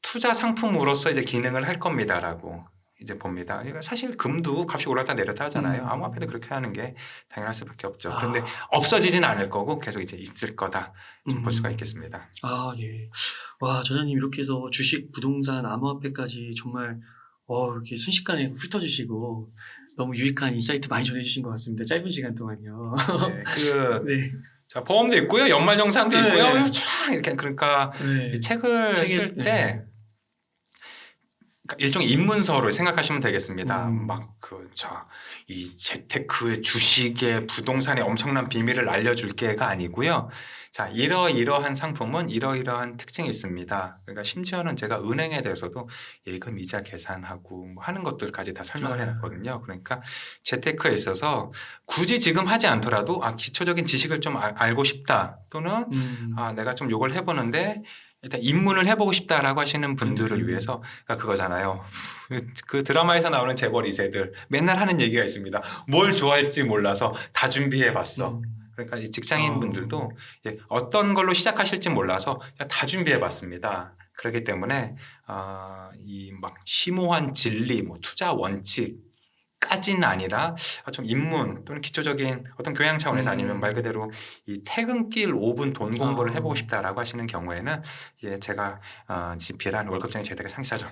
투자 상품으로서 이제 기능을 할 겁니다라고 이제 봅니다. 이거 사실 금도 값이 올랐다 내렸다 하잖아요. 암호화폐도 그렇게 하는 게 당연할 수밖에 없죠. 그런데 없어지진 않을 거고 계속 이제 있을 거다 좀 볼 수가 있겠습니다. 아, 예. 와, 전현님 이렇게 해서 주식, 부동산, 암호화폐까지 정말 이렇게 순식간에 훑어주시고 너무 유익한 인사이트 많이 전해주신 것 같습니다. 짧은 시간 동안요. 네, 네. 자, 보험도 있고요, 연말정산도 네. 있고요. 쫙 이렇게 그러니까 네. 이 책을 쓸 때 일종의 입문서로 생각하시면 되겠습니다. 막 이 재테크의 주식의 부동산의 엄청난 비밀을 알려줄게가 아니고요. 자, 이러이러한 상품은 이러이러한 특징이 있습니다. 그러니까 심지어는 제가 은행에 대해서도 예금 이자 계산하고 뭐 하는 것들까지 다 설명을 해놨거든요. 그러니까 재테크에 있어서 굳이 지금 하지 않더라도 기초적인 지식을 좀 알고 싶다 또는 내가 좀 요걸 해보는데 일단 입문을 해보고 싶다라고 하시는 분들을 위해서 그거잖아요. 그 드라마에서 나오는 재벌 2세들 맨날 하는 얘기가 있습니다. 뭘 좋아할지 몰라서 다 준비해봤어. 그러니까 이 직장인분들도 어떤 걸로 시작하실지 몰라서 다 준비해봤습니다. 그렇기 때문에 이 막 심오한 진리, 뭐 투자 원칙 까지는 아니라 좀 입문 또는 기초적인 어떤 교양 차원에서 아니면 말 그대로 이 퇴근길 5분 돈 공부를 해보고 싶다라고 하시는 경우에는 제가 집필한 월급쟁이 재테크 상시사전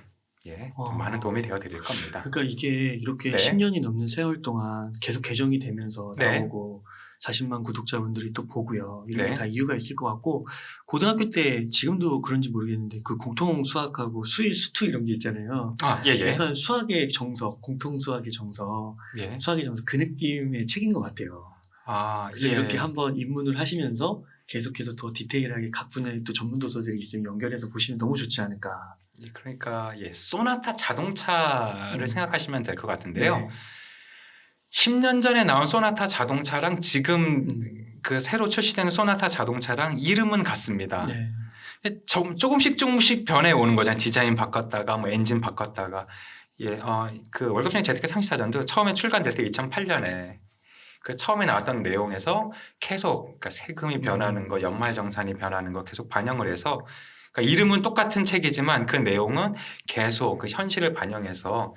좀 많은 도움이 되어 드릴 겁니다. 그러니까 이게 이렇게 10년이 넘는 세월 동안 계속 개정이 되면서 나오고 40만 구독자분들이 또 보고요. 이런 게 다 이유가 있을 것 같고 고등학교 때 지금도 그런지 모르겠는데 그 공통 수학하고 수투 이런 게 있잖아요. 약간 수학의 정석, 공통 수학의 정석, 수학의 정석 그 느낌의 책인 것 같아요. 그래서 이렇게 한번 입문을 하시면서 계속해서 더 디테일하게 각 분야의 또 전문 도서들이 있으면 연결해서 보시면 너무 좋지 않을까. 그러니까 소나타 자동차를 생각하시면 될 것 같은데요. 10년 전에 나온 소나타 자동차랑 지금 그 새로 출시되는 소나타 자동차랑 이름은 같습니다. 조금씩 변해 오는 거잖아요. 디자인 바꿨다가 뭐 엔진 바꿨다가 그 월급쟁이 재테크 상시사전도 처음에 출간될 때 2008년에 그 처음에 나왔던 내용에서 계속 그러니까 세금이 변하는 거, 연말정산이 변하는 거 계속 반영을 해서 그러니까 이름은 똑같은 책이지만 그 내용은 계속 그 현실을 반영해서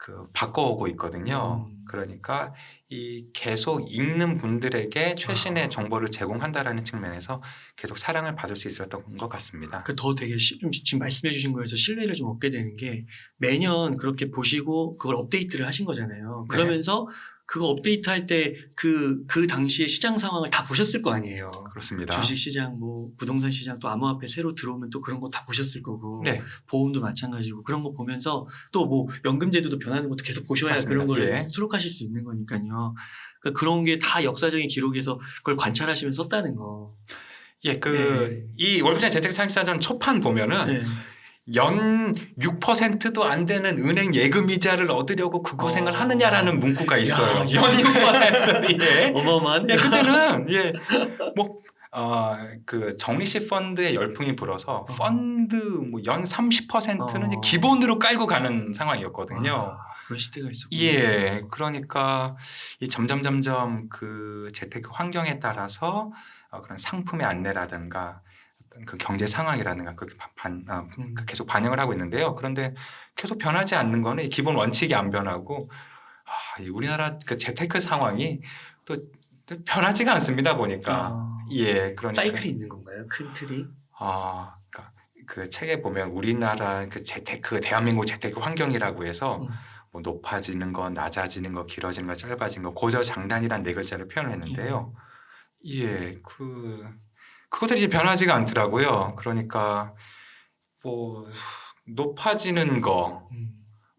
그 바꿔오고 있거든요. 그러니까 이 계속 읽는 분들에게 최신의 정보를 제공한다라는 측면에서 계속 사랑을 받을 수 있었던 것 같습니다. 더 되게 좀 지금 말씀해 주신 거에서 신뢰를 좀 얻게 되는 게 매년 그렇게 보시고 그걸 업데이트를 하신 거잖아요. 그러면서 그거 업데이트할 때 그 당시의 시장 상황을 다 보셨을 거 아니에요. 그렇습니다. 주식 시장, 뭐 부동산 시장, 또 암호화폐 새로 들어오면 또 그런 거 다 보셨을 거고, 보험도 마찬가지고 그런 거 보면서 또 뭐 연금제도도 변하는 것도 계속 보셔야 맞습니다. 그런 걸 수록하실 수 있는 거니까요. 그러니까 그런 게 다 역사적인 기록에서 그걸 관찰하시면서 썼다는 거. 이 월급쟁이 재테크 상시사전 초판 보면은 연 6%도 안 되는 은행 예금 이자를 얻으려고 그 고생을 하느냐라는 문구가 있어요. 연 6%. 어마어마한. 그때는 그 정리식 펀드의 열풍이 불어서 펀드 뭐 연 30%는 기본으로 깔고 가는 상황이었거든요. 그런 시대가 있었군요. 그러니까 이 점점 그 재테크 환경에 따라서 그런 상품의 안내라든가 그 경제 상황이라든가 그렇게 계속 반영을 하고 있는데요. 그런데 계속 변하지 않는 거는 이 기본 원칙이 안 변하고 이 우리나라 그 재테크 상황이 또 변하지가 않습니다 보니까. 그러니까 사이클이 있는 건가요? 큰 틀이? 그러니까 그 책에 보면 우리나라 그 재테크 대한민국 재테크 환경이라고 해서 뭐 높아지는 거, 낮아지는 거, 길어지는 거, 짧아지는 거 고저장단이란 네 글자를 표현을 했는데요. 그것들이 변하지가 않더라고요. 그러니까 뭐 높아지는 거,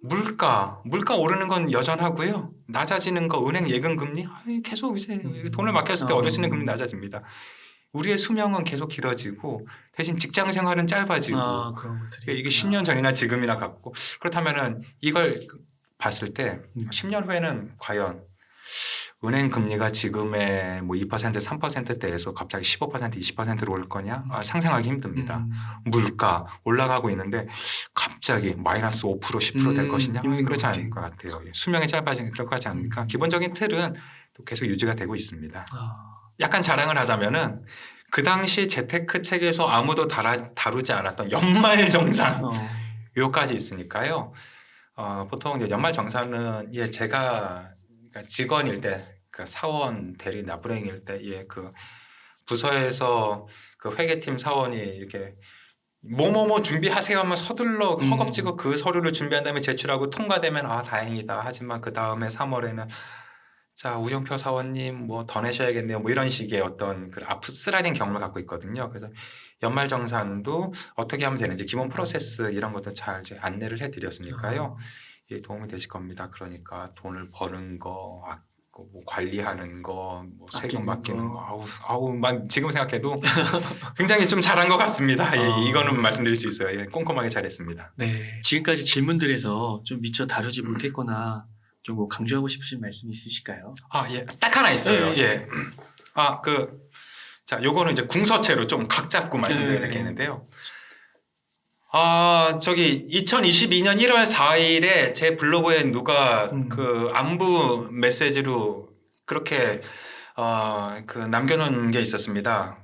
물가 오르는 건 여전하고요. 낮아지는 거, 은행 예금 금리 계속 이제 돈을 맡겼을 때 얻을 수 있는 금리 낮아집니다. 우리의 수명은 계속 길어지고 대신 직장 생활은 짧아지고 그런 것들이 이게 10년 전이나 지금이나 같고 그렇다면은 이걸 봤을 때 10년 후에는 과연 은행 금리가 지금의 뭐 2%, 3%대에서 갑자기 15%, 20%로 올 거냐? 상상하기 힘듭니다. 물가 올라가고 있는데 갑자기 마이너스 5%, 10%될 것이냐? 그렇지 않을 것 같아요. 수명이 짧아지는 그럴 것 같지 않습니까? 기본적인 틀은 또 계속 유지가 되고 있습니다. 약간 자랑을 하자면은 그 당시 재테크 책에서 아무도 다루지 않았던 연말정산 요까지 있으니까요. 보통 이제 연말정산은 제가 그러니까 직원일 때, 그 사원 대리 나부랭일 때, 그 부서에서 그 회계팀 사원이 이렇게 뭐뭐뭐 준비하세요 하면 서둘러 허겁지겁 그 서류를 준비한 다음에 제출하고 통과되면 다행이다. 하지만 그 다음에 3월에는 자 우영표 사원님 뭐 더 내셔야겠네요. 뭐 이런 식의 어떤 그 쓰라린 경험을 갖고 있거든요. 그래서 연말정산도 어떻게 하면 되는지 기본 프로세스 이런 것도 잘 이제 안내를 해드렸으니까요. 도움이 되실 겁니다. 그러니까 돈을 버는 거, 뭐 관리하는 거, 뭐 세금 맡기는 거, 지금 생각해도 굉장히 좀 잘한 것 같습니다. 이거는 말씀드릴 수 있어요. 꼼꼼하게 잘했습니다. 네, 지금까지 질문들에서 좀 미처 다루지 못했거나 좀 뭐 강조하고 싶으신 말씀 있으실까요? 딱 하나 있어요. 자, 요거는 이제 궁서체로 좀 각 잡고 말씀드릴 게 있는데요. 저기 2022년 1월 4일에 제 블로그에 누가 그 안부 메시지로 그렇게 그 남겨놓은 게 있었습니다.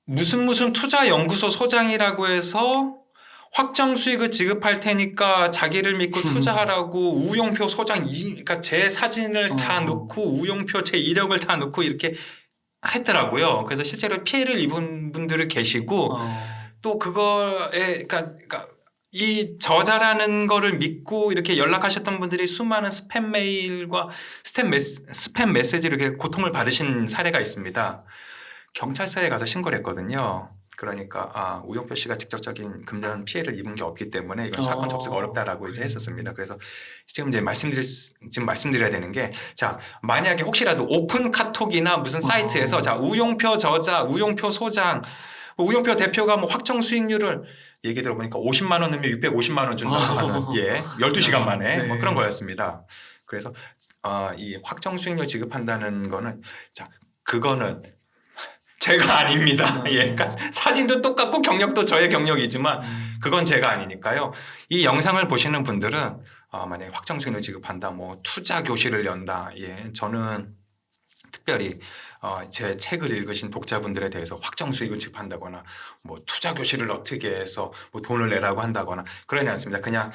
무슨 투자 연구소 소장이라고 해서 확정 수익을 지급할 테니까 자기를 믿고 투자하라고 우용표 소장 그러니까 제 사진을 다 넣고 우용표 제 이력을 다 넣고 이렇게 했더라고요. 그래서 실제로 피해를 입은 분들이 계시고 또 그거에 그러니까 이 저자라는 거를 믿고 이렇게 연락하셨던 분들이 수많은 스팸 메일과 스팸 메시지로 이렇게 고통을 받으신 사례가 있습니다. 경찰서에 가서 신고를 했거든요. 그러니까 우영표 씨가 직접적인 금전 피해를 입은 게 없기 때문에 이건 사건 접수가 어렵다라고 이제 했었습니다. 그래서 지금 이제 말씀드려야 되는 게 자 만약에 혹시라도 오픈 카톡이나 무슨 사이트에서 자 우영표 저자, 우영표 소장, 우영표 대표가 뭐 확정 수익률을 얘기 들어보니까 50만 원 넣으면 650만 원 준다고 하는 12시간 만에 뭐 그런 거였습니다. 그래서 이 확정 수익률 지급한다는 거는 자 그거는 제가 아닙니다. 그러니까 사진도 똑같고 경력도 저의 경력이지만 그건 제가 아니니까요. 이 영상을 보시는 분들은 만약에 확정 수익률 지급한다, 뭐 투자 교실을 연다, 저는 특별히 제 책을 읽으신 독자분들에 대해서 확정 수익을 지급한다거나 뭐 투자 교실을 어떻게 해서 뭐 돈을 내라고 한다거나 그러지 않습니다. 그냥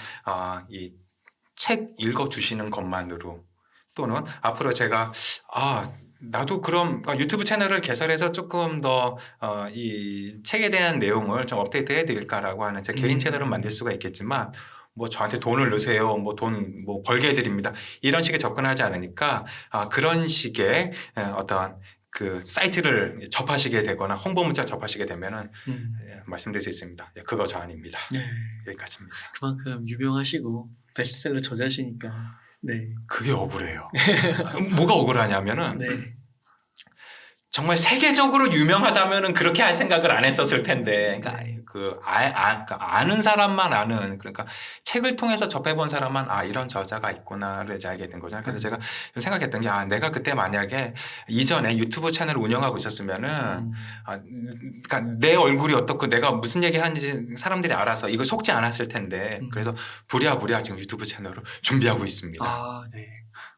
이 책 읽어주시는 것만으로 또는 앞으로 제가 나도 그럼 유튜브 채널을 개설해서 조금 더 이 책에 대한 내용을 좀 업데이트 해드릴까라고 하는 제 개인 채널은 만들 수가 있겠지만 뭐 저한테 돈을 넣으세요, 뭐 돈 뭐 벌게 해드립니다 이런 식의 접근하지 않으니까 그런 식의 어떤 그 사이트를 접하시게 되거나 홍보 문자 접하시게 되면은 말씀드릴 수 있습니다. 그거 저 아닙니다. 여기까지입니다. 그만큼 유명하시고 베스트셀러 저자시니까. 네. 그게 억울해요. 뭐가 억울하냐면은 정말 세계적으로 유명하다면은 그렇게 할 생각을 안 했었을 텐데, 그러니까 아는 사람만 아는, 그러니까 책을 통해서 접해본 사람만 이런 저자가 있구나를 이제 알게 된 거잖아요. 그래서 제가 생각했던 게 내가 그때 만약에 이전에 유튜브 채널을 운영하고 있었으면은 그러니까 내 얼굴이 어떻고 내가 무슨 얘기 하는지 사람들이 알아서 이거 속지 않았을 텐데, 그래서 부랴부랴 지금 유튜브 채널을 준비하고 있습니다. 네.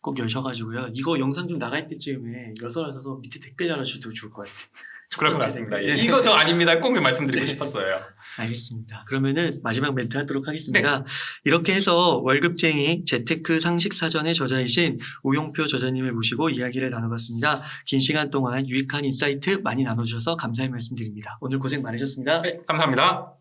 꼭 여셔가지고요. 이거 영상 좀 나갈 때쯤에 여서라서 밑에 댓글 달아주셔도 좋을 것 같아요. 그럴 것 같습니다. 이거 저 아닙니다. 꼭 말씀드리고 싶었어요. 알겠습니다. 그러면은 마지막 멘트 하도록 하겠습니다. 이렇게 해서 월급쟁이 재테크 상식 사전의 저자이신 우용표 저자님을 모시고 이야기를 나눠봤습니다. 긴 시간 동안 유익한 인사이트 많이 나눠주셔서 감사의 말씀드립니다. 오늘 고생 많으셨습니다. 감사합니다.